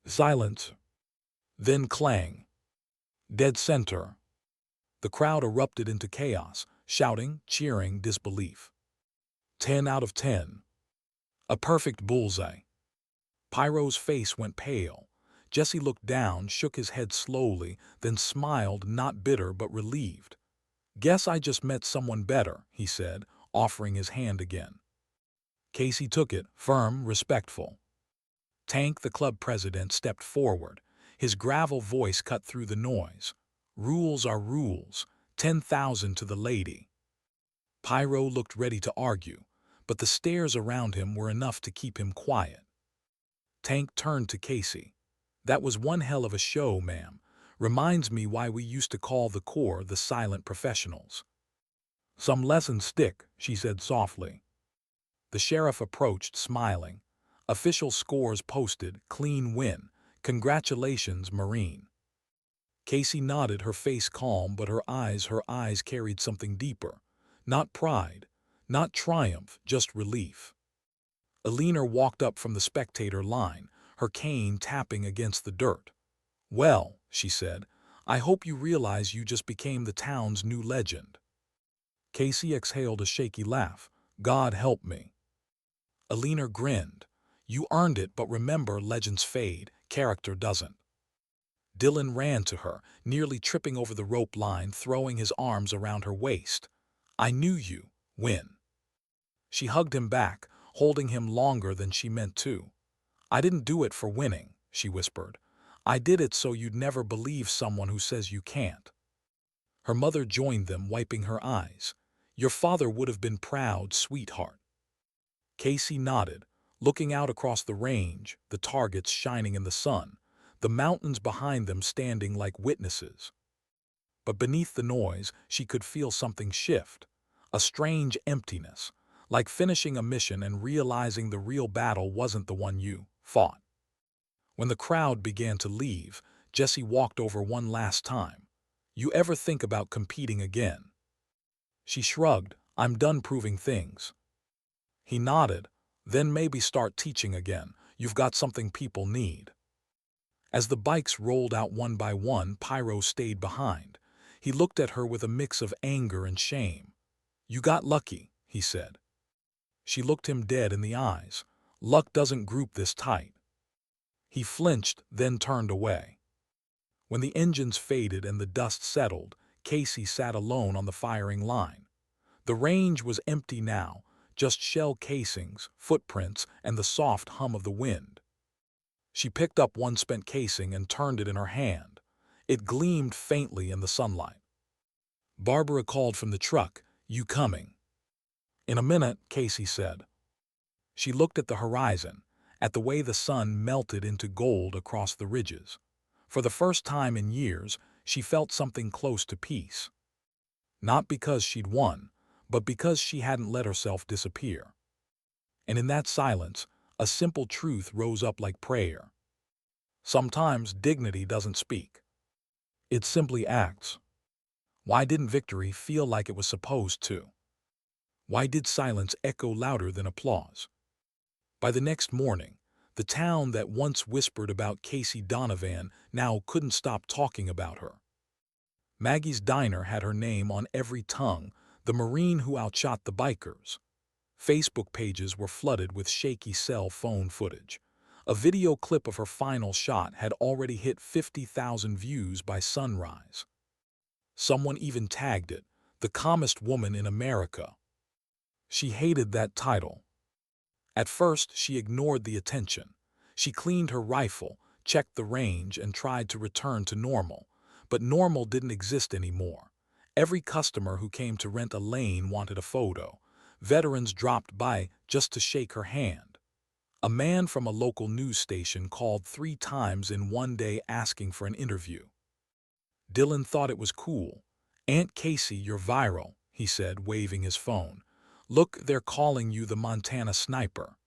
A: Silence. Then clang. Dead center. The crowd erupted into chaos, shouting, cheering, disbelief. 10 out of 10. A perfect bullseye. Pyro's face went pale. Jesse looked down, shook his head slowly, then smiled, not bitter but relieved. "Guess I just met someone better," he said, offering his hand again. Casey took it, firm, respectful. Tank, the club president, stepped forward. His gravel voice cut through the noise. "Rules are rules. 10,000 to the lady." Pyro looked ready to argue, but the stares around him were enough to keep him quiet. Tank turned to Casey. "That was one hell of a show, ma'am. Reminds me why we used to call the Corps the silent professionals." "Some lessons stick," she said softly. The sheriff approached, smiling. "Official scores posted, clean win. Congratulations, Marine." Casey nodded, her face calm, but her eyes carried something deeper. Not pride, not triumph, just relief. Alina walked up from the spectator line, her cane tapping against the dirt. "Well," she said, "I hope you realize you just became the town's new legend." Casey exhaled a shaky laugh. "God help me." Alina grinned. "You earned it, but remember, legends fade, character doesn't." Dylan ran to her, nearly tripping over the rope line, throwing his arms around her waist. "I knew you. Win." She hugged him back, holding him longer than she meant to. "I didn't do it for winning," she whispered. "I did it so you'd never believe someone who says you can't." Her mother joined them, wiping her eyes. "Your father would have been proud, sweetheart." Casey nodded, looking out across the range, the targets shining in the sun, the mountains behind them standing like witnesses. But beneath the noise, she could feel something shift, a strange emptiness, like finishing a mission and realizing the real battle wasn't the one you fought. When the crowd began to leave, Jesse walked over one last time. "You ever think about competing again?" She shrugged. "I'm done proving things." He nodded. "Then maybe start teaching again. You've got something people need." As the bikes rolled out one by one, Pyro stayed behind. He looked at her with a mix of anger and shame. "You got lucky," he said. She looked him dead in the eyes. "Luck doesn't group this tight." He flinched, then turned away. When the engines faded and the dust settled, Casey sat alone on the firing line. The range was empty now, just shell casings, footprints, and the soft hum of the wind. She picked up one spent casing and turned it in her hand. It gleamed faintly in the sunlight. Barbara called from the truck. "You coming?" "In a minute," Casey said. She looked at the horizon, at the way the sun melted into gold across the ridges. For the first time in years, she felt something close to peace. Not because she'd won, but because she hadn't let herself disappear. And in that silence, a simple truth rose up like prayer. Sometimes dignity doesn't speak. It simply acts. Why didn't victory feel like it was supposed to? Why did silence echo louder than applause? By the next morning, the town that once whispered about Casey Donovan now couldn't stop talking about her. Maggie's diner had her name on every tongue, the Marine who outshot the bikers. Facebook pages were flooded with shaky cell phone footage. A video clip of her final shot had already hit 50,000 views by sunrise. Someone even tagged it, "The Calmest Woman in America." She hated that title. At first, she ignored the attention. She cleaned her rifle, checked the range, and tried to return to normal. But normal didn't exist anymore. Every customer who came to rent a lane wanted a photo. Veterans dropped by just to shake her hand. A man from a local news station called 3 times in one day asking for an interview. Dylan thought it was cool. "Aunt Casey, you're viral," he said, waving his phone. "Look, they're calling you the Montana Sniper."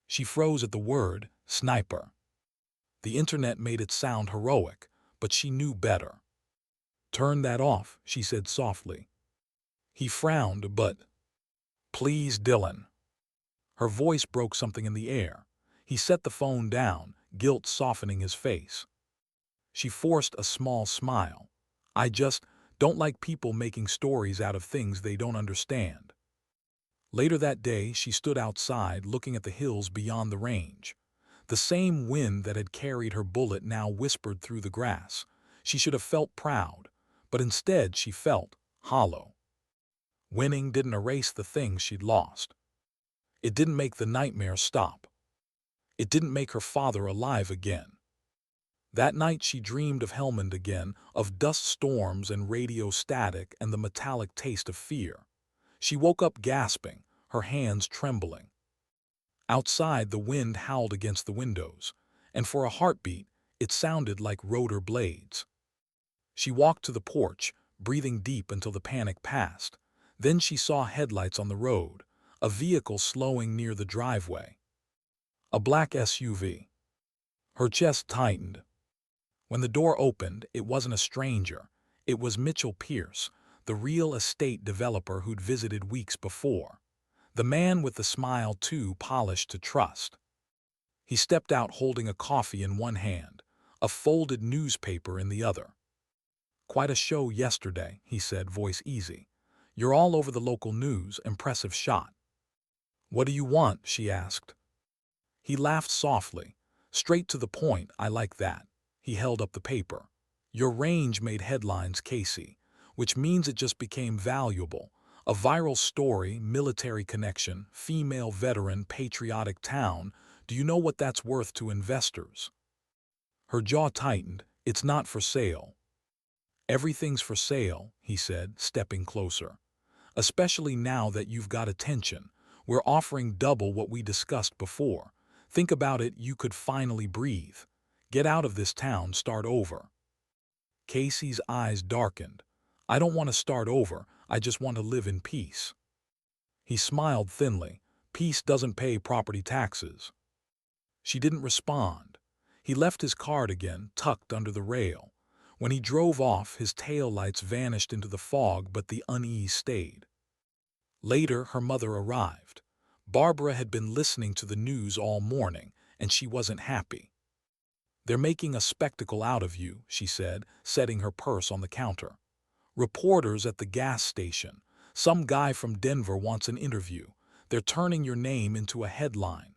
A: She froze at the word, sniper. The internet made it sound heroic, but she knew better. "Turn that off," she said softly. He frowned, but, "Please, Dylan." Her voice broke something in the air. He set the phone down, guilt softening his face. She forced a small smile. "I just don't like people making stories out of things they don't understand." Later that day, she stood outside looking at the hills beyond the range. The same wind that had carried her bullet now whispered through the grass. She should have felt proud, but instead she felt hollow. Winning didn't erase the things she'd lost. It didn't make the nightmare stop. It didn't make her father alive again. That night she dreamed of Helmand again, of dust storms and radio static and the metallic taste of fear. She woke up gasping, her hands trembling. Outside, the wind howled against the windows, and for a heartbeat, it sounded like rotor blades. She walked to the porch, breathing deep until the panic passed. Then she saw headlights on the road, a vehicle slowing near the driveway. A black SUV. Her chest tightened. When the door opened, it wasn't a stranger. It was Mitchell Pierce, the real estate developer who'd visited weeks before. The man with the smile too polished to trust. He stepped out holding a coffee in one hand, a folded newspaper in the other. "Quite a show yesterday," he said, voice easy. "You're all over the local news, impressive shot." "What do you want?" she asked. He laughed softly. "Straight to the point, I like that." He held up the paper. "Your range made headlines, Casey, which means it just became valuable. A viral story, military connection, female veteran, patriotic town. Do you know what that's worth to investors?" Her jaw tightened. "It's not for sale." "Everything's for sale," he said, stepping closer. "Especially now that you've got attention. We're offering double what we discussed before. Think about it, you could finally breathe. Get out of this town, start over." Casey's eyes darkened. "I don't want to start over, I just want to live in peace." He smiled thinly. "Peace doesn't pay property taxes." She didn't respond. He left his card again, tucked under the rail. When he drove off, his taillights vanished into the fog, but the unease stayed. Later, her mother arrived. Barbara had been listening to the news all morning, and she wasn't happy. "They're making a spectacle out of you," she said, setting her purse on the counter. "Reporters at the gas station. Some guy from Denver wants an interview. They're turning your name into a headline."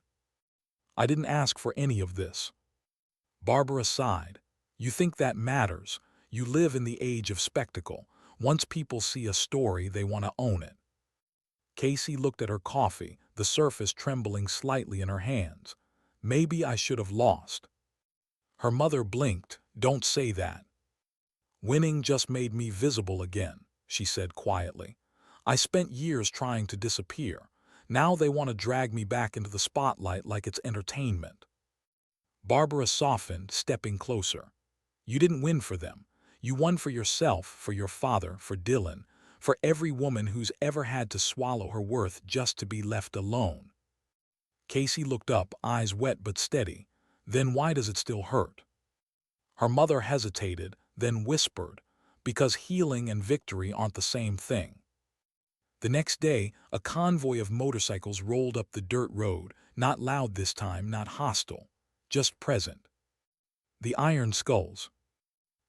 A: "I didn't ask for any of this." Barbara sighed. "You think that matters? You live in the age of spectacle. Once people see a story, they want to own it." Casey looked at her coffee, the surface trembling slightly in her hands. "Maybe I should have lost." Her mother blinked. "Don't say that." "Winning just made me visible again," she said quietly. "I spent years trying to disappear. Now they want to drag me back into the spotlight like it's entertainment." Barbara softened, stepping closer. "You didn't win for them. You won for yourself, for your father, for Dylan, for every woman who's ever had to swallow her worth just to be left alone." Casey looked up, eyes wet but steady. "Then why does it still hurt?" Her mother hesitated, then whispered, "Because healing and victory aren't the same thing." The next day, a convoy of motorcycles rolled up the dirt road, not loud this time, not hostile, just present. The Iron Skulls.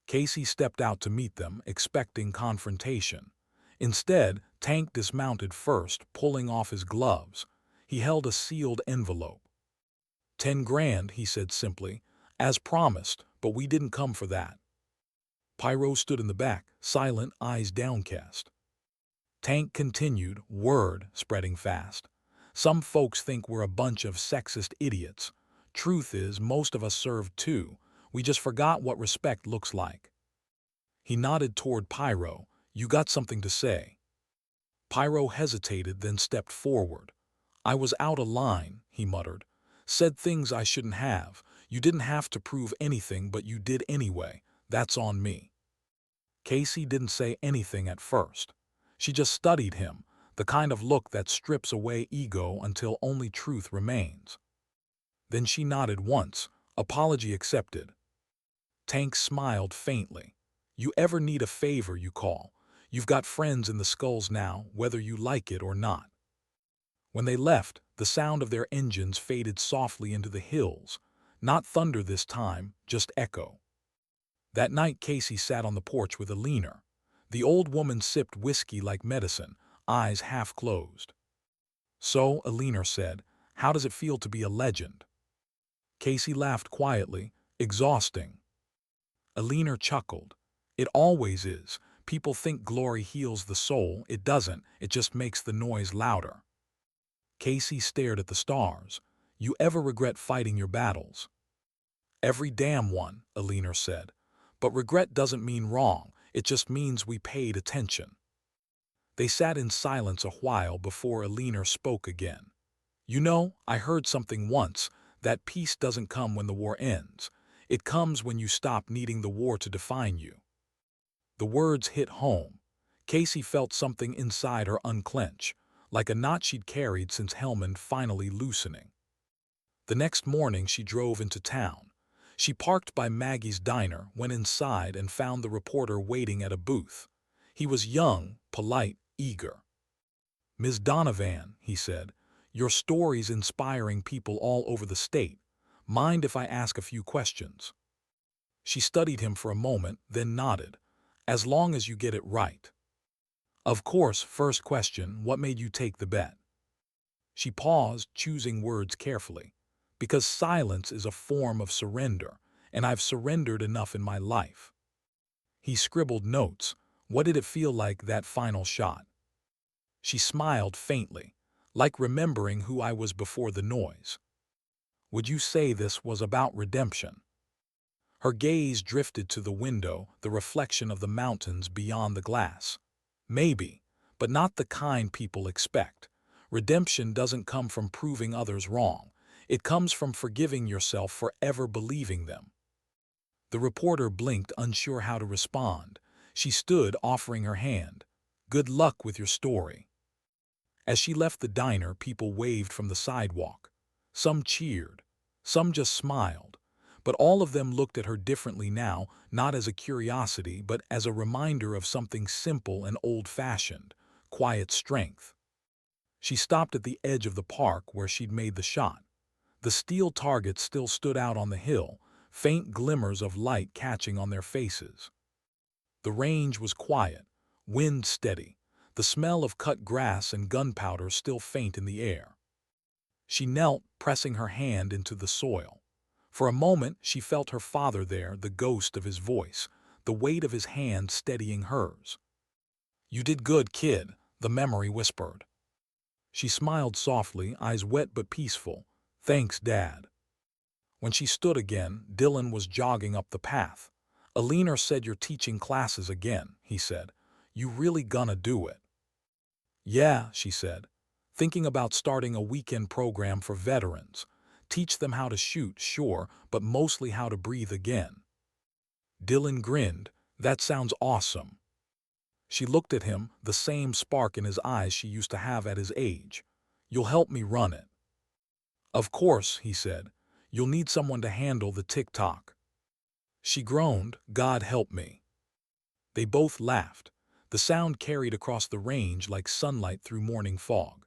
A: Casey stepped out to meet them, expecting confrontation. Instead, Tank dismounted first, pulling off his gloves. He held a sealed envelope. "10 grand," he said simply, "as promised, but we didn't come for that." Pyro stood in the back, silent, eyes downcast. Tank continued, word spreading fast. "Some folks think we're a bunch of sexist idiots. Truth is, most of us served too. We just forgot what respect looks like." He nodded toward Pyro. "You got something to say?" Pyro hesitated, then stepped forward. "I was out of line," he muttered. "Said things I shouldn't have. You didn't have to prove anything, but you did anyway. That's on me." Casey didn't say anything at first. She just studied him, the kind of look that strips away ego until only truth remains. Then she nodded once, apology accepted. Tank smiled faintly. "You ever need a favor, you call. You've got friends in the Skulls now, whether you like it or not." When they left, the sound of their engines faded softly into the hills. Not thunder this time, just echo. That night Casey sat on the porch with Alina. The old woman sipped whiskey like medicine, eyes half closed. So, Alina said, how does it feel to be a legend? Casey laughed quietly. Exhausting. Alina chuckled. It always is. People think glory heals the soul. It doesn't. It just makes the noise louder. Casey stared at the stars. You ever regret fighting your battles? Every damn one, Alina said. But regret doesn't mean wrong. It just means we paid attention. They sat in silence a while before Alina spoke again. You know, I heard something once, that peace doesn't come when the war ends. It comes when you stop needing the war to define you. The words hit home. Casey felt something inside her unclench, like a knot she'd carried since Helmand finally loosening. The next morning she drove into town. She parked by Maggie's diner, went inside and found the reporter waiting at a booth. He was young, polite, eager. Ms. Donovan, he said, your story's inspiring people all over the state. Mind if I ask a few questions? She studied him for a moment, then nodded. As long as you get it right. Of course, first question, what made you take the bet? She paused, choosing words carefully. Because silence is a form of surrender, and I've surrendered enough in my life. He scribbled notes. What did it feel like, that final shot? She smiled faintly, like remembering who I was before the noise. Would you say this was about redemption? Her gaze drifted to the window, the reflection of the mountains beyond the glass. Maybe, but not the kind people expect. Redemption doesn't come from proving others wrong. It comes from forgiving yourself for ever believing them. The reporter blinked, unsure how to respond. She stood, offering her hand. Good luck with your story. As she left the diner, people waved from the sidewalk. Some cheered, some just smiled. But all of them looked at her differently now, not as a curiosity, but as a reminder of something simple and old-fashioned, quiet strength. She stopped at the edge of the park where she'd made the shot. The steel targets still stood out on the hill, faint glimmers of light catching on their faces. The range was quiet, wind steady, the smell of cut grass and gunpowder still faint in the air. She knelt, pressing her hand into the soil. For a moment she felt her father there, the ghost of his voice, the weight of his hand steadying hers. You did good, kid, the memory whispered. She smiled softly, eyes wet but peaceful. Thanks, Dad. When she stood again, Dylan was jogging up the path. Alina said you're teaching classes again, he said. You really gonna do it? Yeah, she said. Thinking about starting a weekend program for veterans. Teach them how to shoot, sure, but mostly how to breathe again. Dylan grinned. That sounds awesome. She looked at him, the same spark in his eyes she used to have at his age. You'll help me run it. Of course, he said. You'll need someone to handle the tick-tock. She groaned, God help me. They both laughed. The sound carried across the range like sunlight through morning fog.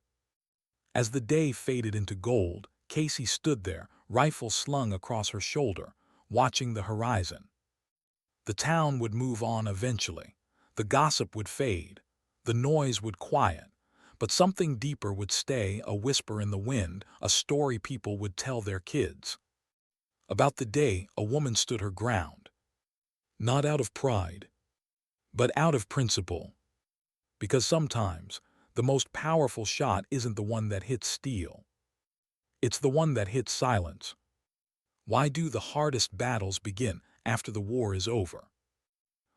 A: As the day faded into gold, Casey stood there, rifle slung across her shoulder, watching the horizon. The town would move on eventually. The gossip would fade. The noise would quiet. But something deeper would stay, a whisper in the wind, a story people would tell their kids. About the day a woman stood her ground. Not out of pride, but out of principle. Because sometimes, the most powerful shot isn't the one that hits steel. It's the one that hits silence. Why do the hardest battles begin after the war is over?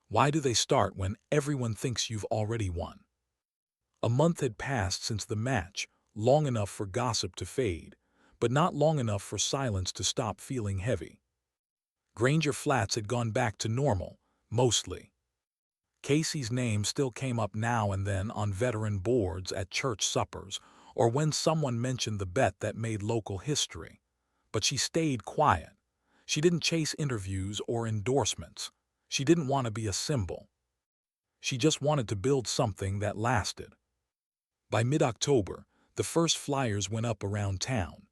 A: Why do they start when everyone thinks you've already won? A month had passed since the match, long enough for gossip to fade, but not long enough for silence to stop feeling heavy. Granger Flats had gone back to normal, mostly. Casey's name still came up now and then on veteran boards at church suppers, or when someone mentioned the bet that made local history. But she stayed quiet. She didn't chase interviews or endorsements. She didn't want to be a symbol. She just wanted to build something that lasted. By mid-October, the first flyers went up around town.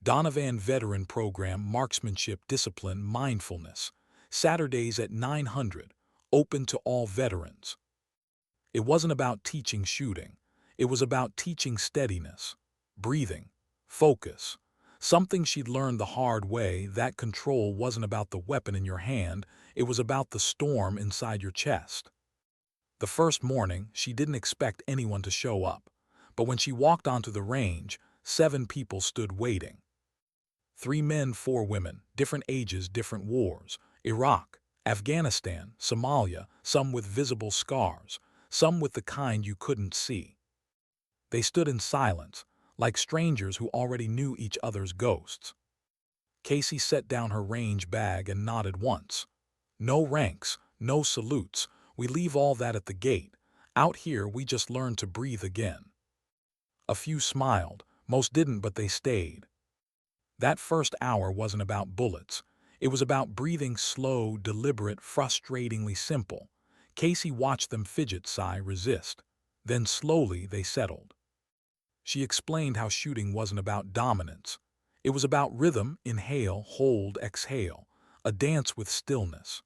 A: Donovan Veteran Program, Marksmanship, Discipline, Mindfulness. Saturdays at 900, open to all veterans. It wasn't about teaching shooting. It was about teaching steadiness, breathing, focus. Something she'd learned the hard way, that control wasn't about the weapon in your hand, it was about the storm inside your chest. The first morning, she didn't expect anyone to show up, but when she walked onto the range, 7 people stood waiting. 3 men, 4 women, different ages, different wars. Iraq, Afghanistan, Somalia, some with visible scars, some with the kind you couldn't see. They stood in silence, like strangers who already knew each other's ghosts. Casey set down her range bag and nodded once. No ranks, no salutes, we leave all that at the gate. Out here we just learn to breathe again. A few smiled, most didn't, but they stayed. That first hour wasn't about bullets. It was about breathing slow, deliberate, frustratingly simple. Casey watched them fidget, sigh, resist. Then slowly they settled. She explained how shooting wasn't about dominance. It was about rhythm, inhale, hold, exhale, a dance with stillness.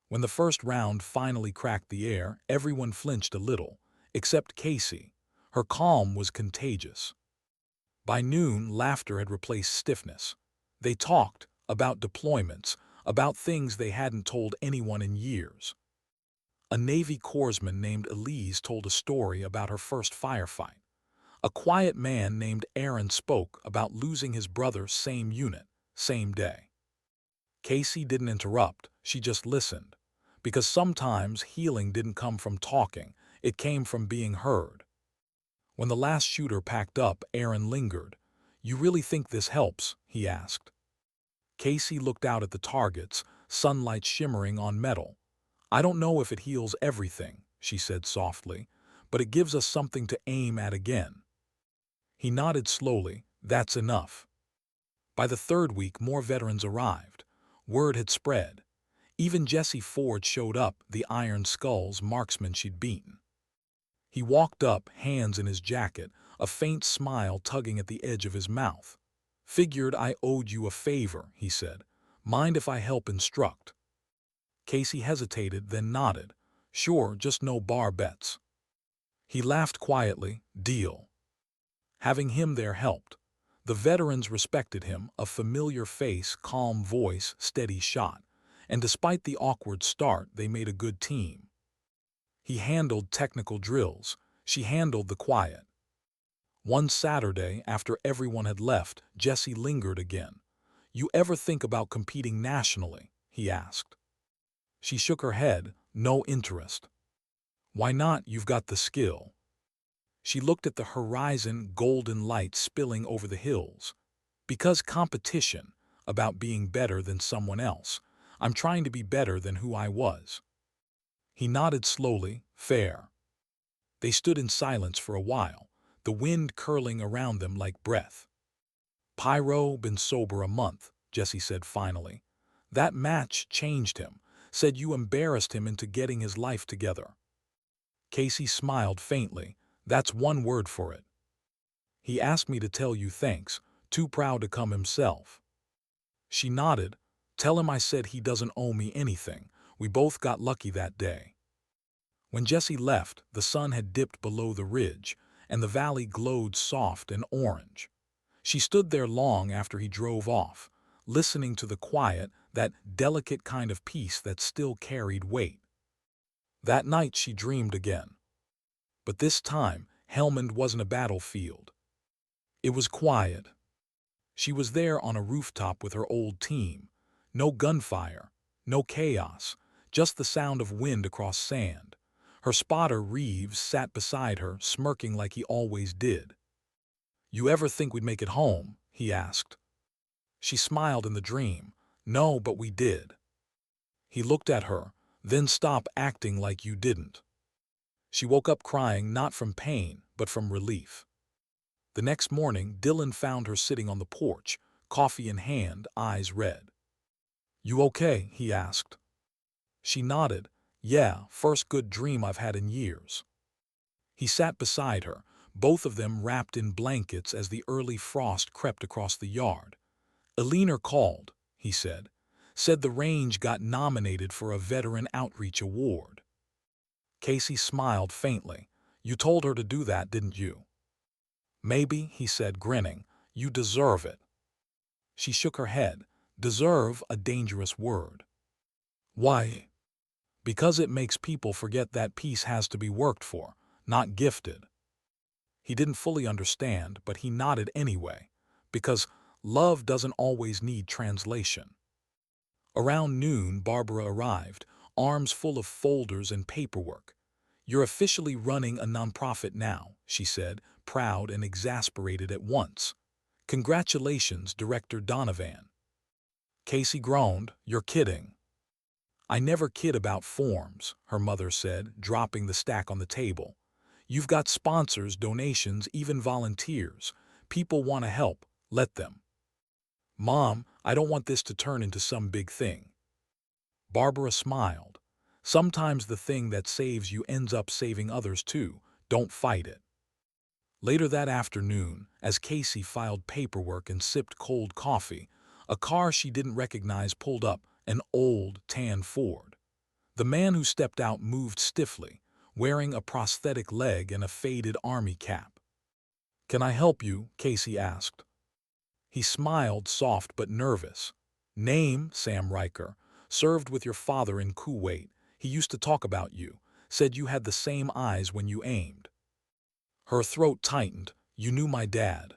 A: When the first round finally cracked the air, everyone flinched a little, except Casey. Her calm was contagious. By noon, laughter had replaced stiffness. They talked about deployments, about things they hadn't told anyone in years. A Navy corpsman named Elise told a story about her first firefight. A quiet man named Aaron spoke about losing his brother, same unit, same day. Casey didn't interrupt, she just listened. Because sometimes healing didn't come from talking, it came from being heard. When the last shooter packed up, Aaron lingered. "You really think this helps?" he asked. Casey looked out at the targets, sunlight shimmering on metal. "I don't know if it heals everything," she said softly, "but it gives us something to aim at again." He nodded slowly. "That's enough." By the third week, more veterans arrived. Word had spread. Even Jesse Ford showed up, the Iron Skull's marksman she'd beaten. He walked up, hands in his jacket, a faint smile tugging at the edge of his mouth. "Figured I owed you a favor," he said. "Mind if I help instruct?" Casey hesitated, then nodded. "Sure, just no bar bets." He laughed quietly. "Deal." Having him there helped. The veterans respected him, a familiar face, calm voice, steady shot. And despite the awkward start, they made a good team. He handled technical drills. She handled the quiet. One Saturday, after everyone had left, Jesse lingered again. "You ever think about competing nationally?" he asked. She shook her head. "No interest." "Why not? You've got the skill." She looked at the horizon, golden light spilling over the hills. "Because competition, about being better than someone else. I'm trying to be better than who I was." He nodded slowly. "Fair." They stood in silence for a while, the wind curling around them like breath. "Pyro been sober a month," Jesse said finally. "That match changed him, said you embarrassed him into getting his life together." Casey smiled faintly. "That's one word for it. He asked me to tell you thanks, too proud to come himself." She nodded. "Tell him I said he doesn't owe me anything. We both got lucky that day." When Jesse left, the sun had dipped below the ridge, and the valley glowed soft and orange. She stood there long after he drove off, listening to the quiet, that delicate kind of peace that still carried weight. That night she dreamed again. But this time, Helmand wasn't a battlefield. It was quiet. She was there on a rooftop with her old team. No gunfire, no chaos, just the sound of wind across sand. Her spotter, Reeves, sat beside her, smirking like he always did. "You ever think we'd make it home?" he asked. She smiled in the dream. "No, but we did." He looked at her. "Then stop acting like you didn't." She woke up crying, not from pain, but from relief. The next morning, Dylan found her sitting on the porch, coffee in hand, eyes red. "You okay?" he asked. She nodded. "Yeah, first good dream I've had in years." He sat beside her, both of them wrapped in blankets as the early frost crept across the yard. "Eleanor called," he said. "Said the range got nominated for a Veteran Outreach Award." Casey smiled faintly. You told her to do that, didn't you? Maybe, he said, grinning. You deserve it. She shook her head. Deserve, a dangerous word. Why? Because it makes people forget that peace has to be worked for, not gifted. He didn't fully understand, but he nodded anyway, because love doesn't always need translation. Around noon, Barbara arrived, arms full of folders and paperwork. You're officially running a nonprofit now, she said, proud and exasperated at once. Congratulations, Director Donovan. Casey groaned. You're kidding. I never kid about forms, her mother said, dropping the stack on the table. You've got sponsors, donations, even volunteers. People want to help. Let them. Mom, I don't want this to turn into some big thing. Barbara smiled. Sometimes the thing that saves you ends up saving others too. Don't fight it. Later that afternoon, as Casey filed paperwork and sipped cold coffee, a car she didn't recognize pulled up, an old, tan Ford. The man who stepped out moved stiffly, wearing a prosthetic leg and a faded army cap. Can I help you? Casey asked. He smiled, soft but nervous. Name, Sam Riker. Served with your father in Kuwait. He used to talk about you. Said you had the same eyes when you aimed. Her throat tightened. You knew my dad.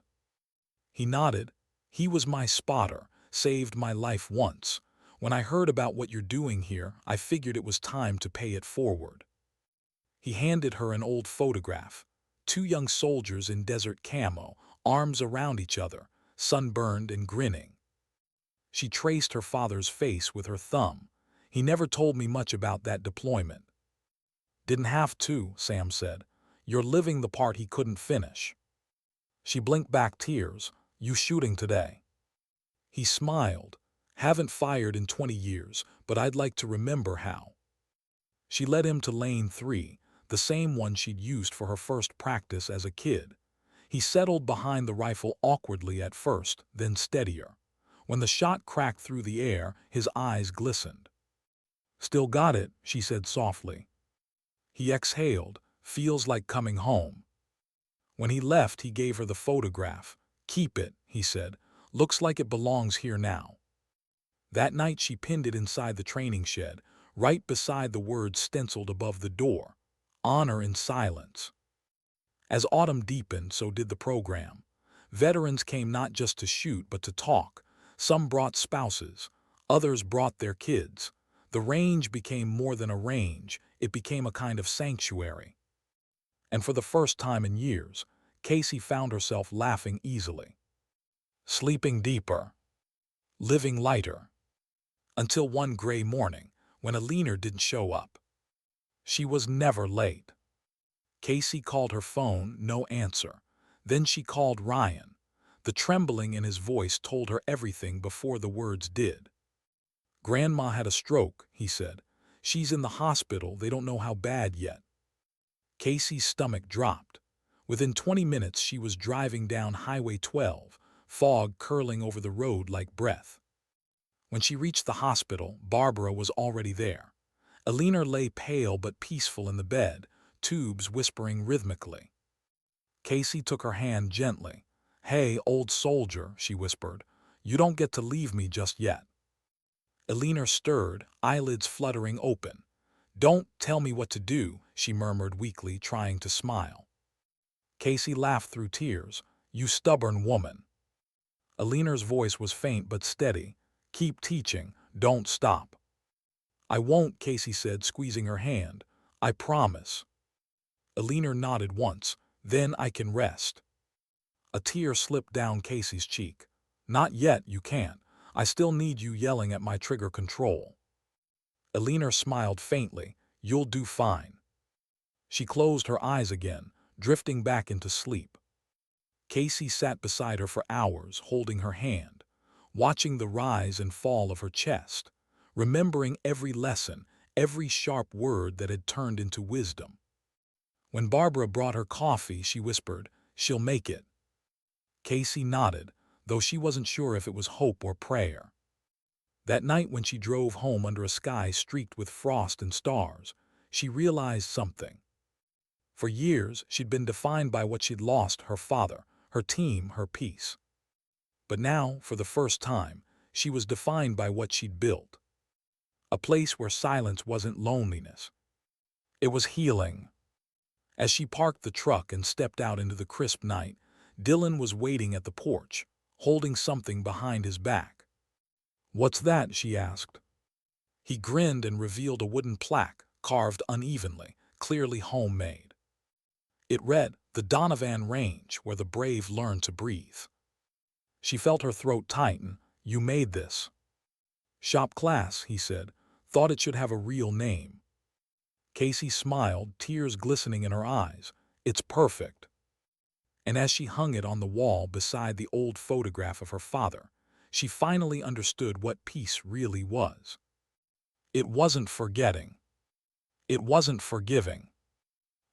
A: He nodded. He was my spotter. Saved my life once. When I heard about what you're doing here, I figured it was time to pay it forward. He handed her an old photograph. Two young soldiers in desert camo, arms around each other, sunburned and grinning. She traced her father's face with her thumb. He never told me much about that deployment. Didn't have to, Sam said. You're living the part he couldn't finish. She blinked back tears. You shooting today? He smiled. Haven't fired in 20 years, but I'd like to remember how. She led him to lane 3, the same one she'd used for her first practice as a kid. He settled behind the rifle awkwardly at first, then steadier. When the shot cracked through the air, his eyes glistened. Still got it, she said softly. He exhaled. Feels like coming home. When he left, he gave her the photograph. Keep it, he said. Looks like it belongs here now. That night she pinned it inside the training shed, right beside the words stenciled above the door. Honor in silence. As autumn deepened, so did the program. Veterans came not just to shoot, but to talk. Some brought spouses. Others brought their kids. The range became more than a range. It became a kind of sanctuary. And for the first time in years, Casey found herself laughing easily. Sleeping deeper. Living lighter. Until one gray morning, when a leaner didn't show up. She was never late. Casey called her phone, no answer. Then she called Ryan. The trembling in his voice told her everything before the words did. Grandma had a stroke, he said. She's in the hospital, they don't know how bad yet. Casey's stomach dropped. Within 20 minutes she was driving down Highway 12, fog curling over the road like breath. When she reached the hospital, Barbara was already there. Alina lay pale but peaceful in the bed, tubes whispering rhythmically. Casey took her hand gently. Hey, old soldier, she whispered. You don't get to leave me just yet. Alina stirred, eyelids fluttering open. Don't tell me what to do, she murmured weakly, trying to smile. Casey laughed through tears. You stubborn woman. Alina's voice was faint but steady. Keep teaching, don't stop. I won't, Casey said, squeezing her hand. I promise. Alina nodded once. Then I can rest. A tear slipped down Casey's cheek. Not yet, you can't. I still need you yelling at my trigger control. Alina smiled faintly. You'll do fine. She closed her eyes again, drifting back into sleep. Casey sat beside her for hours, holding her hand, watching the rise and fall of her chest, remembering every lesson, every sharp word that had turned into wisdom. When Barbara brought her coffee, she whispered, She'll make it. Casey nodded, though she wasn't sure if it was hope or prayer. That night when she drove home under a sky streaked with frost and stars, she realized something. For years, she'd been defined by what she'd lost: her father, her team, her peace. But now, for the first time, she was defined by what she'd built. A place where silence wasn't loneliness. It was healing. As she parked the truck and stepped out into the crisp night, Dylan was waiting at the porch, holding something behind his back. "What's that?" she asked. He grinned and revealed a wooden plaque, carved unevenly, clearly homemade. It read, "The Donovan Range, where the brave learn to breathe." She felt her throat tighten. "You made this?" "Shop class," he said. "Thought it should have a real name." Casey smiled, tears glistening in her eyes. "It's perfect." And as she hung it on the wall beside the old photograph of her father, she finally understood what peace really was. It wasn't forgetting. It wasn't forgiving.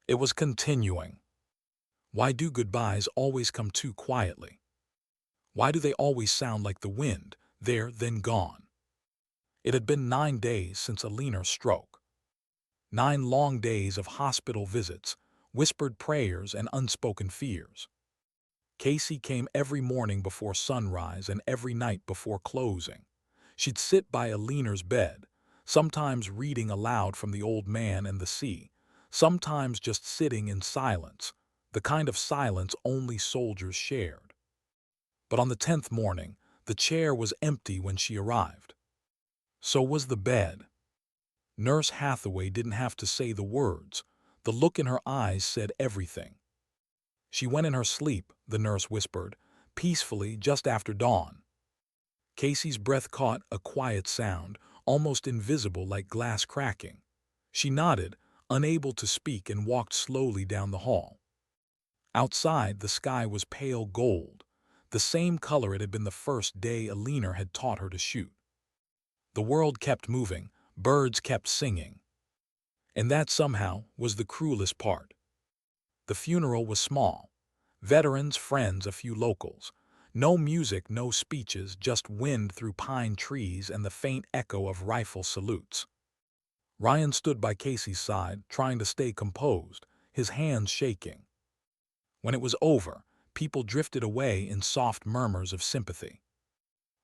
A: It was continuing. Why do goodbyes always come too quietly? Why do they always sound like the wind, there, then gone? It had been 9 days since Alina's stroke. 9 long days of hospital visits, whispered prayers, and unspoken fears. Casey came every morning before sunrise and every night before closing. She'd sit by Alina's bed, sometimes reading aloud from The Old Man and the Sea, sometimes just sitting in silence, the kind of silence only soldiers shared. But on the 10th morning, the chair was empty when she arrived. So was the bed. Nurse Hathaway didn't have to say the words. The look in her eyes said everything. "She went in her sleep," the nurse whispered, "peacefully just after dawn." Casey's breath caught a quiet sound, almost invisible, like glass cracking. She nodded, unable to speak, and walked slowly down the hall. Outside, the sky was pale gold, the same color it had been the first day Alina had taught her to shoot. The world kept moving, birds kept singing. And that somehow was the cruelest part. The funeral was small. Veterans, friends, a few locals. No music, no speeches, just wind through pine trees and the faint echo of rifle salutes. Ryan stood by Casey's side, trying to stay composed, his hands shaking. When it was over, people drifted away in soft murmurs of sympathy.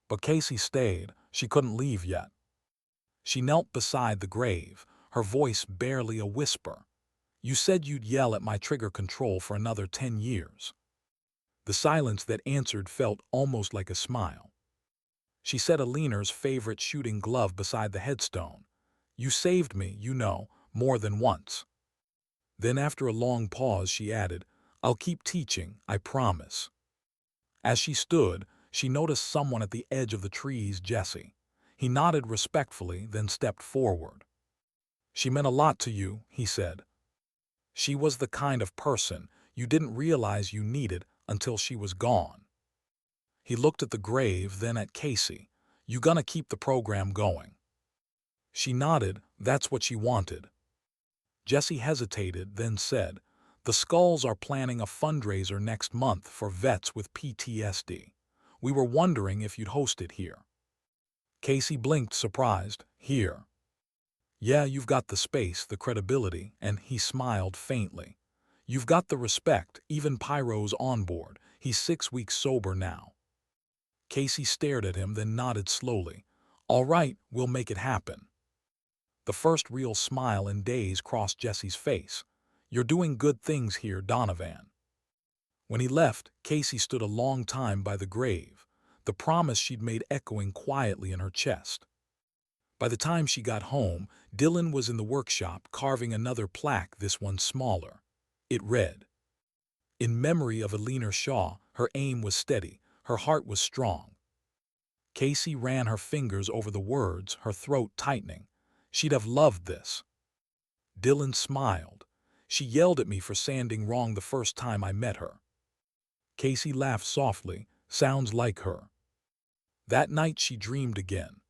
A: But Casey stayed. She couldn't leave yet. She knelt beside the grave, her voice barely a whisper. "You said you'd yell at my trigger control for another 10 years. The silence that answered felt almost like a smile. She set Alina's favorite shooting glove beside the headstone. "You saved me, you know, more than once." Then after a long pause she added, "I'll keep teaching, I promise." As she stood, she noticed someone at the edge of the trees, Jesse. He nodded respectfully, then stepped forward. "She meant a lot to you," he said. "She was the kind of person you didn't realize you needed until she was gone." He looked at the grave, then at Casey. "You gonna keep the program going?" She nodded. That's what she wanted. Jesse hesitated, then said, "The Skulls are planning a fundraiser next month for vets with PTSD. We were wondering if you'd host it here." Casey blinked, surprised. "Here?" "Yeah, you've got the space, the credibility," and he smiled faintly. "You've got the respect, even Pyro's on board. He's 6 weeks sober now." Casey stared at him, then nodded slowly. "All right, we'll make it happen." The first real smile in days crossed Jesse's face. "You're doing good things here, Donovan." When he left, Casey stood a long time by the grave, the promise she'd made echoing quietly in her chest. By the time she got home, Dylan was in the workshop carving another plaque, this one smaller. It read, "In memory of Alina Shaw." Her aim was steady, her heart was strong. Casey ran her fingers over the words, her throat tightening. She'd have loved this. Dylan smiled. "She yelled at me for sanding wrong the first time I met her." Casey laughed softly. "Sounds like her." That night she dreamed again.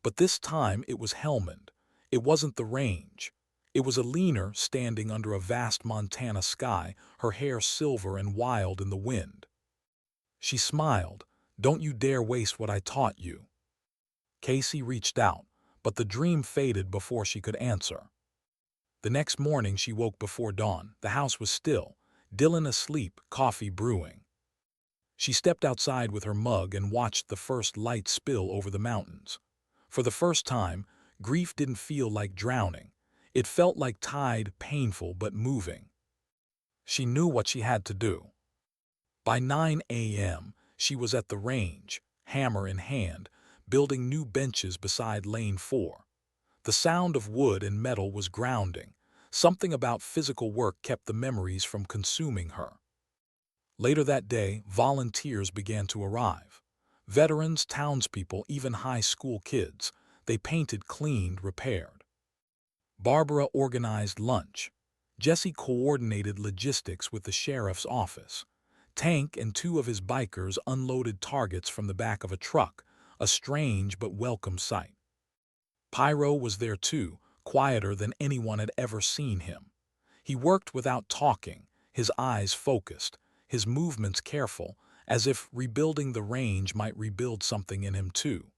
A: But this time it was Helmand. It wasn't the range. It was Alina standing under a vast Montana sky, her hair silver and wild in the wind. She smiled. "Don't you dare waste what I taught you." Casey reached out, but the dream faded before she could answer. The next morning she woke before dawn. The house was still, Dylan asleep, coffee brewing. She stepped outside with her mug and watched the first light spill over the mountains. For the first time, grief didn't feel like drowning. It felt like tide, painful but moving. She knew what she had to do. By 9 a.m., she was at the range, hammer in hand, building new benches beside Lane 4. The sound of wood and metal was grounding. Something about physical work kept the memories from consuming her. Later that day, volunteers began to arrive. Veterans, townspeople, even high school kids. They painted, cleaned, repaired. Barbara organized lunch. Jesse coordinated logistics with the sheriff's office. Tank and two of his bikers unloaded targets from the back of a truck, a strange but welcome sight. Pyro was there too, quieter than anyone had ever seen him. He worked without talking, his eyes focused, his movements careful, as if rebuilding the range might rebuild something in him too.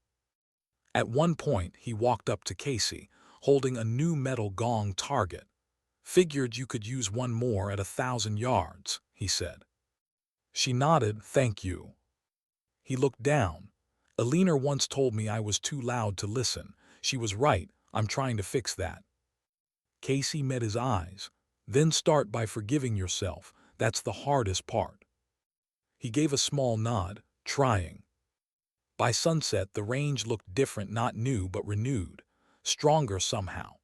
A: At one point, he walked up to Casey, holding a new metal gong target. "Figured you could use one more at 1,000 yards, he said. She nodded, "Thank you." He looked down. "Alina once told me I was too loud to listen. She was right, I'm trying to fix that." Casey met his eyes. "Then start by forgiving yourself. That's the hardest part." He gave a small nod, trying. By sunset, the range looked different, not new but renewed, stronger somehow.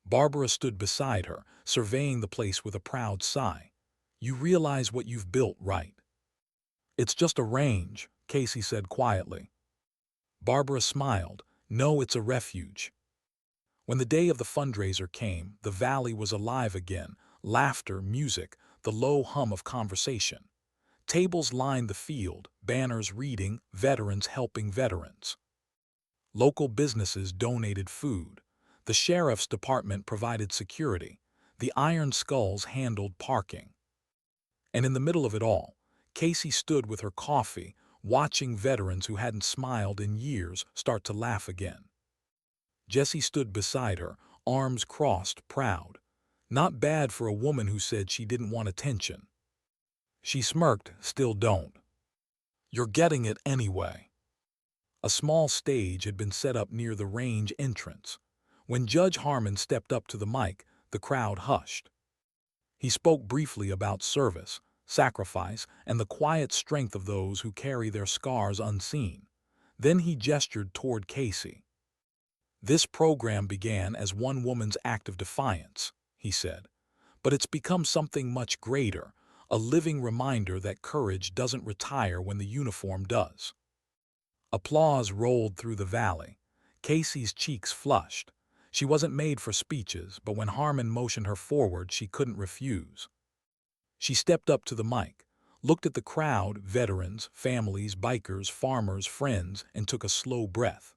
A: Barbara stood beside her, surveying the place with a proud sigh. "You realize what you've built, right?" "It's just a range," Casey said quietly. Barbara smiled. "No, it's a refuge." When the day of the fundraiser came, the valley was alive again, laughter, music, the low hum of conversation. Tables lined the field, banners reading, veterans helping veterans. Local businesses donated food. The sheriff's department provided security. The Iron Skulls handled parking. And in the middle of it all, Casey stood with her coffee, watching veterans who hadn't smiled in years start to laugh again. Jessie stood beside her, arms crossed, proud. Not bad for a woman who said she didn't want attention. She smirked, "Still don't. You're getting it anyway." A small stage had been set up near the range entrance. When Judge Harmon stepped up to the mic, the crowd hushed. He spoke briefly about service, sacrifice, and the quiet strength of those who carry their scars unseen. Then he gestured toward Casey. "This program began as one woman's act of defiance," he said, "but it's become something much greater, a living reminder that courage doesn't retire when the uniform does." Applause rolled through the valley. Casey's cheeks flushed. She wasn't made for speeches, but when Harmon motioned her forward, she couldn't refuse. She stepped up to the mic, looked at the crowd, veterans, families, bikers, farmers, friends, and took a slow breath.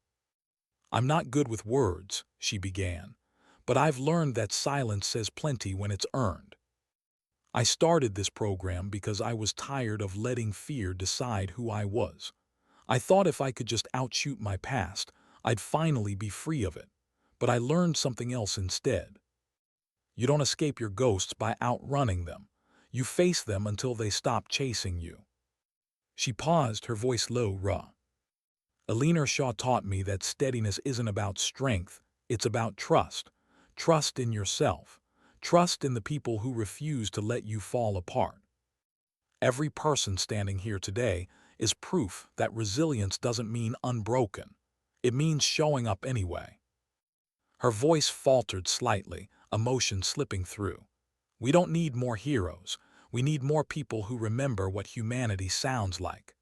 A: "I'm not good with words," she began, "but I've learned that silence says plenty when it's earned. I started this program because I was tired of letting fear decide who I was. I thought if I could just outshoot my past, I'd finally be free of it. But I learned something else instead. You don't escape your ghosts by outrunning them. You face them until they stop chasing you." She paused, her voice low, raw. "Alina Shaw taught me that steadiness isn't about strength, it's about trust. Trust in yourself. Trust in the people who refuse to let you fall apart. Every person standing here today is proof that resilience doesn't mean unbroken. It means showing up anyway." Her voice faltered slightly, emotion slipping through. "We don't need more heroes. We need more people who remember what humanity sounds like."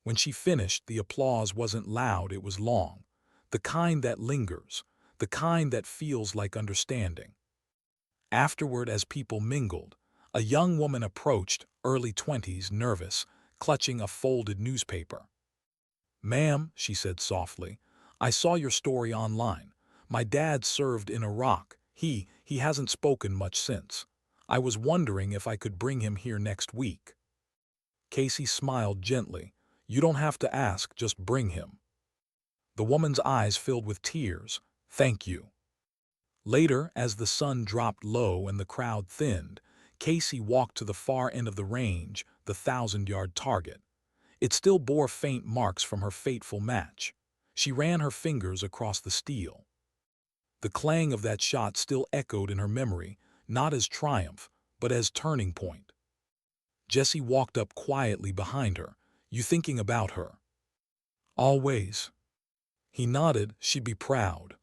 A: When she finished, the applause wasn't loud, it was long. The kind that lingers, the kind that feels like understanding. Afterward, as people mingled, a young woman approached, early 20s, nervous, clutching a folded newspaper. "Ma'am," she said softly, "I saw your story online. My dad served in Iraq. He hasn't spoken much since. I was wondering if I could bring him here next week." Casey smiled gently. "You don't have to ask, just bring him." The woman's eyes filled with tears. "Thank you." Later, as the sun dropped low and the crowd thinned, Casey walked to the far end of the range, the 1,000-yard target. It still bore faint marks from her fateful match. She ran her fingers across the steel. The clang of that shot still echoed in her memory, not as triumph, but as turning point. Jesse walked up quietly behind her. "You thinking about her?" "Always." He nodded. "She'd be proud."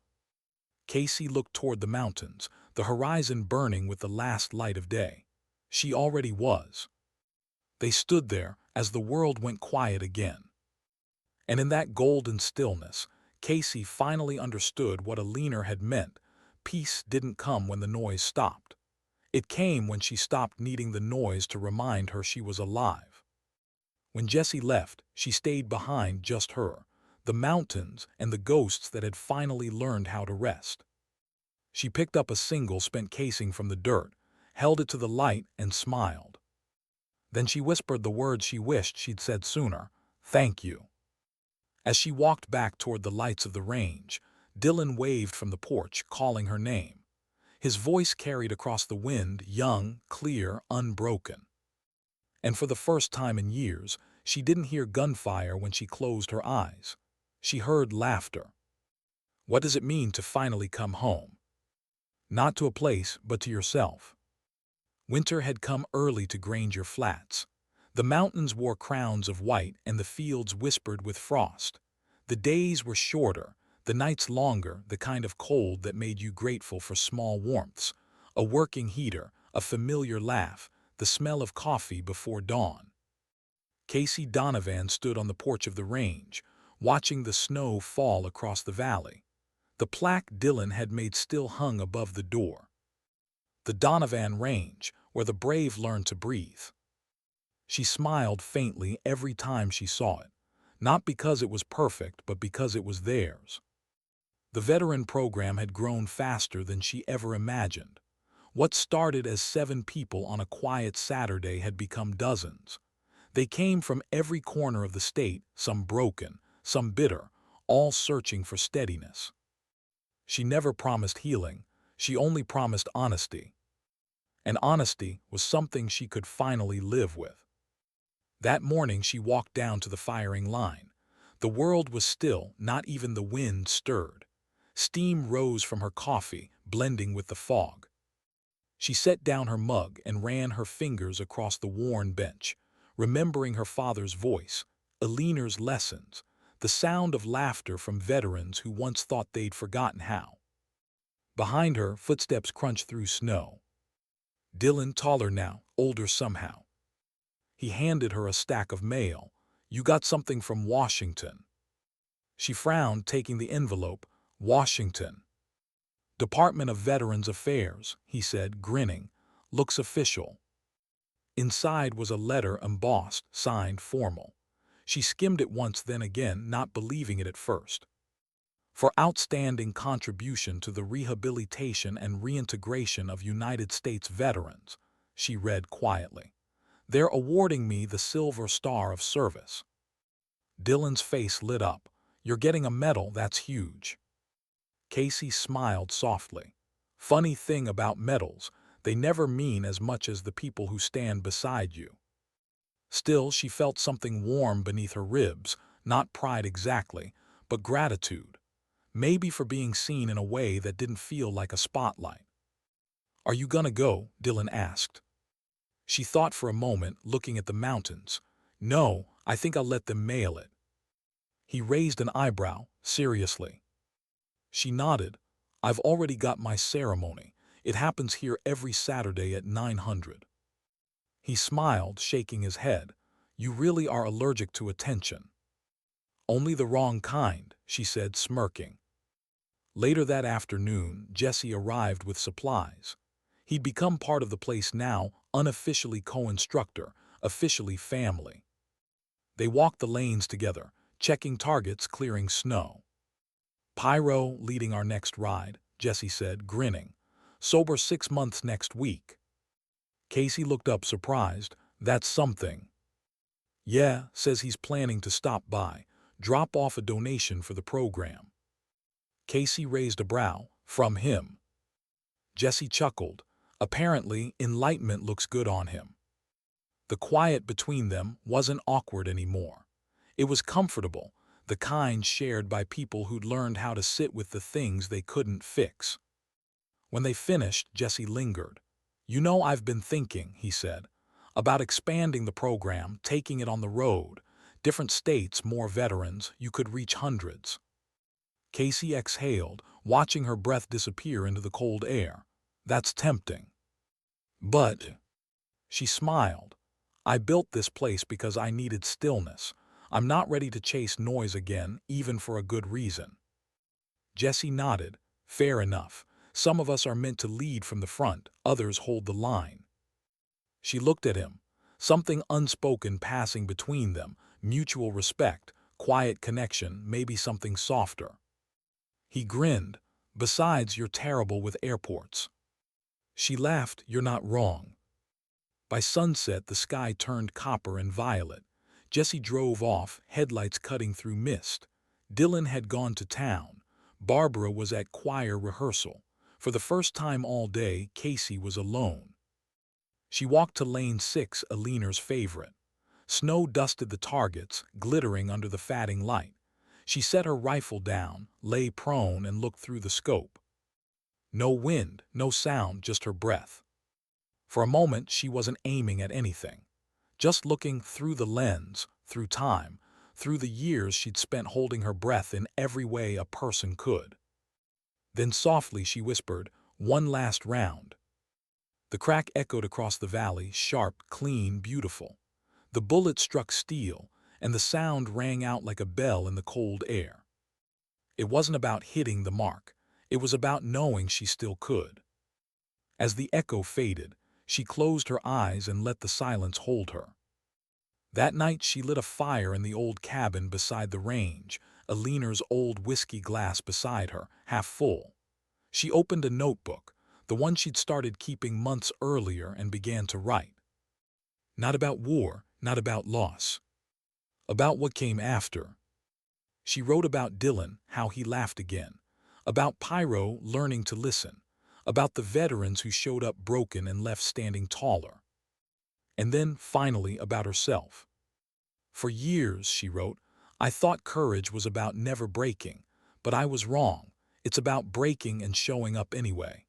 A: Casey looked toward the mountains, the horizon burning with the last light of day. She already was. They stood there as the world went quiet again. And in that golden stillness, Casey finally understood what a leaner had meant. Peace didn't come when the noise stopped. It came when she stopped needing the noise to remind her she was alive. When Jesse left, she stayed behind, just her, the mountains and the ghosts that had finally learned how to rest. She picked up a single spent casing from the dirt, held it to the light, and smiled. Then she whispered the words she wished she'd said sooner: "Thank you." As she walked back toward the lights of the range, Dylan waved from the porch, calling her name. His voice carried across the wind, young, clear, unbroken. And for the first time in years, she didn't hear gunfire when she closed her eyes. She heard laughter. What does it mean to finally come home? Not to a place, but to yourself. Winter had come early to Granger Flats. The mountains wore crowns of white and the fields whispered with frost. The days were shorter, the nights longer, the kind of cold that made you grateful for small warmths. A working heater, a familiar laugh, the smell of coffee before dawn. Casey Donovan stood on the porch of the range, watching the snow fall across the valley. The plaque Dylan had made still hung above the door. The Donovan Range, where the brave learn to breathe. She smiled faintly every time she saw it, not because it was perfect, but because it was theirs. The veteran program had grown faster than she ever imagined. What started as 7 people on a quiet Saturday had become dozens. They came from every corner of the state, some broken, some bitter, all searching for steadiness. She never promised healing, she only promised honesty. And honesty was something she could finally live with. That morning she walked down to the firing line. The world was still, not even the wind stirred. Steam rose from her coffee, blending with the fog. She set down her mug and ran her fingers across the worn bench, remembering her father's voice, Eliner's lessons, the sound of laughter from veterans who once thought they'd forgotten how. Behind her, footsteps crunched through snow. Dylan, taller now, older somehow. He handed her a stack of mail. "You got something from Washington." She frowned, taking the envelope. "Washington. Department of Veterans Affairs," he said, grinning. "Looks official." Inside was a letter embossed, signed formal. She skimmed it once, then again, not believing it at first. "For outstanding contribution to the rehabilitation and reintegration of United States veterans," she read quietly. "They're awarding me the Silver Star of Service." Dylan's face lit up. "You're getting a medal, that's huge." Casey smiled softly. "Funny thing about medals, they never mean as much as the people who stand beside you." Still, she felt something warm beneath her ribs, not pride exactly, but gratitude. Maybe for being seen in a way that didn't feel like a spotlight. "Are you gonna go?" Dylan asked. She thought for a moment, looking at the mountains. "No, I think I'll let them mail it." He raised an eyebrow, seriously. She nodded. "I've already got my ceremony. It happens here every Saturday at 900. He smiled, shaking his head. "You really are allergic to attention." "Only the wrong kind," she said, smirking. Later that afternoon, Jesse arrived with supplies. He'd become part of the place now, unofficially co-instructor, officially family. They walked the lanes together, checking targets, clearing snow. "Pyro leading our next ride," Jesse said, grinning. "Sober 6 months next week." Casey looked up surprised. "That's something." "Yeah, says he's planning to stop by, drop off a donation for the program." Casey raised a brow. "From him?" Jesse chuckled. Apparently, enlightenment looks good on him. The quiet between them wasn't awkward anymore. It was comfortable, the kind shared by people who'd learned how to sit with the things they couldn't fix. When they finished, Jesse lingered. "You know, I've been thinking," he said, "about expanding the program, taking it on the road. Different states, more veterans, you could reach hundreds." Casey exhaled, watching her breath disappear into the cold air. "That's tempting." "But," she smiled, "I built this place because I needed stillness. I'm not ready to chase noise again, even for a good reason." Jesse nodded. "Fair enough. Some of us are meant to lead from the front, others hold the line." She looked at him, something unspoken passing between them, mutual respect, quiet connection, maybe something softer. He grinned. "Besides, you're terrible with airports." She laughed. "You're not wrong." By sunset, the sky turned copper and violet. Jesse drove off, headlights cutting through mist. Dylan had gone to town. Barbara was at choir rehearsal. For the first time all day, Casey was alone. She walked to lane 6, Alina's favorite. Snow dusted the targets, glittering under the fading light. She set her rifle down, lay prone, and looked through the scope. No wind, no sound, just her breath. For a moment, she wasn't aiming at anything. Just looking through the lens, through time, through the years she'd spent holding her breath in every way a person could. Then softly she whispered, "One last round." The crack echoed across the valley, sharp, clean, beautiful. The bullet struck steel, and the sound rang out like a bell in the cold air. It wasn't about hitting the mark. It was about knowing she still could. As the echo faded, she closed her eyes and let the silence hold her. That night she lit a fire in the old cabin beside the range, Alina's old whiskey glass beside her, half full. She opened a notebook, the one she'd started keeping months earlier, and began to write. Not about war, not about loss. About what came after. She wrote about Dylan, how he laughed again. About Pyro learning to listen. About the veterans who showed up broken and left standing taller. And then, finally, about herself. "For years," she wrote, "I thought courage was about never breaking, but I was wrong. It's about breaking and showing up anyway."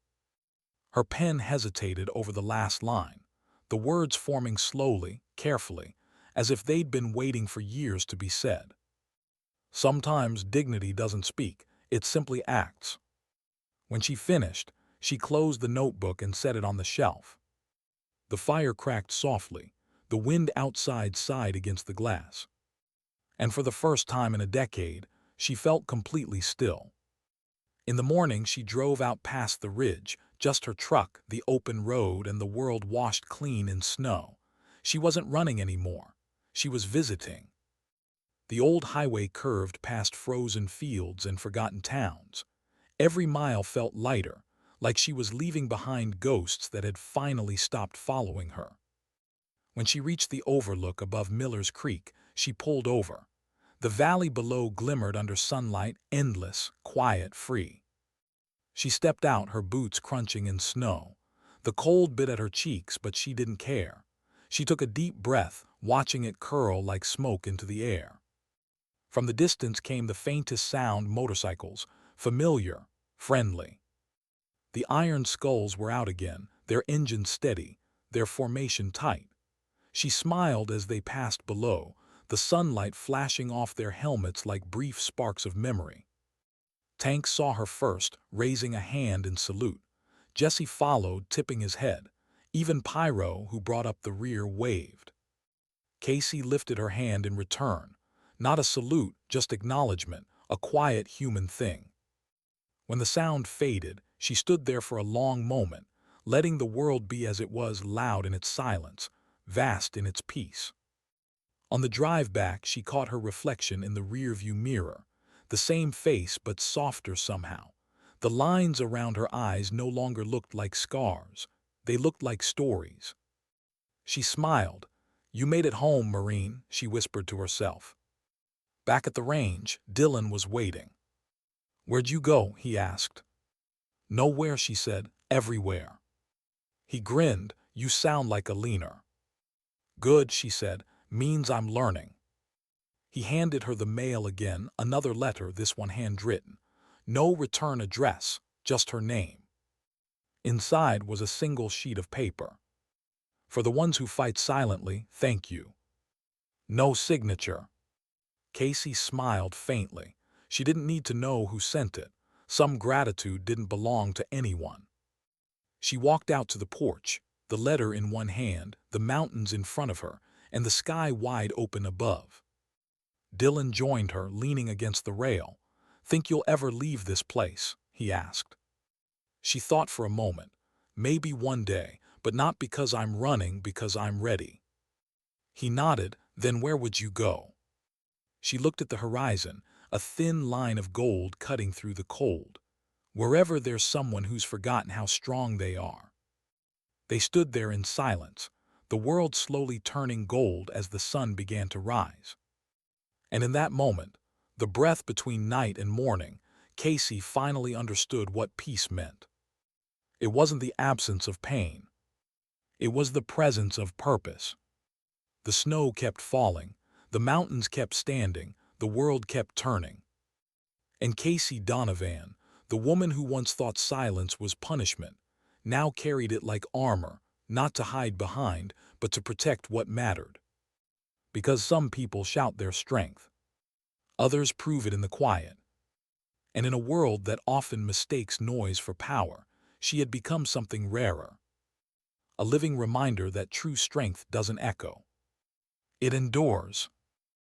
A: Her pen hesitated over the last line, the words forming slowly, carefully, as if they'd been waiting for years to be said. Sometimes dignity doesn't speak, it simply acts. When she finished, she closed the notebook and set it on the shelf. The fire cracked softly, the wind outside sighed against the glass. And for the first time in a decade, she felt completely still. In the morning, she drove out past the ridge, just her truck, the open road, and the world washed clean in snow. She wasn't running anymore. She was visiting. The old highway curved past frozen fields and forgotten towns. Every mile felt lighter, like she was leaving behind ghosts that had finally stopped following her. When she reached the overlook above Miller's Creek, she pulled over. The valley below glimmered under sunlight, endless, quiet, free. She stepped out, her boots crunching in snow. The cold bit at her cheeks, but she didn't care. She took a deep breath, watching it curl like smoke into the air. From the distance came the faintest sound: motorcycles, familiar, friendly. The iron skulls were out again, their engines steady, their formation tight. She smiled as they passed below, the sunlight flashing off their helmets like brief sparks of memory. Tank saw her first, raising a hand in salute. Jesse followed, tipping his head. Even Pyro, who brought up the rear, waved. Casey lifted her hand in return. Not a salute, just acknowledgement, a quiet human thing. When the sound faded, she stood there for a long moment, letting the world be as it was, loud in its silence, vast in its peace. On the drive back, she caught her reflection in the rearview mirror. The same face, but softer somehow. The lines around her eyes no longer looked like scars. They looked like stories. She smiled. "You made it home, Marine," she whispered to herself. Back at the range, Dylan was waiting. "Where'd you go?" he asked. "Nowhere," she said. everywhere. He grinned. You sound like a leaner. Good, she said, means I'm learning. He handed her the mail again, another letter, this one handwritten. No return address, just her name. Inside was a single sheet of paper. For the ones who fight silently, thank you. No signature. Casey smiled faintly. She didn't need to know who sent it. Some gratitude didn't belong to anyone. She walked out to the porch, the letter in one hand, the mountains in front of her, and the sky wide open above. Dylan joined her, leaning against the rail. Think you'll ever leave this place? He asked. She thought for a moment. Maybe one day, but not because I'm running, because I'm ready. He nodded. Then where would you go? She looked at the horizon, a thin line of gold cutting through the cold. Wherever there's someone who's forgotten how strong they are. They stood there in silence, the world slowly turning gold as the sun began to rise. And in that moment, the breath between night and morning, Casey finally understood what peace meant. It wasn't the absence of pain. It was the presence of purpose. The snow kept falling, the mountains kept standing, the world kept turning. And Casey Donovan, the woman who once thought silence was punishment, now carried it like armor, not to hide behind, but to protect what mattered. Because some people shout their strength. Others prove it in the quiet. And in a world that often mistakes noise for power, she had become something rarer. A living reminder that true strength doesn't echo. It endures.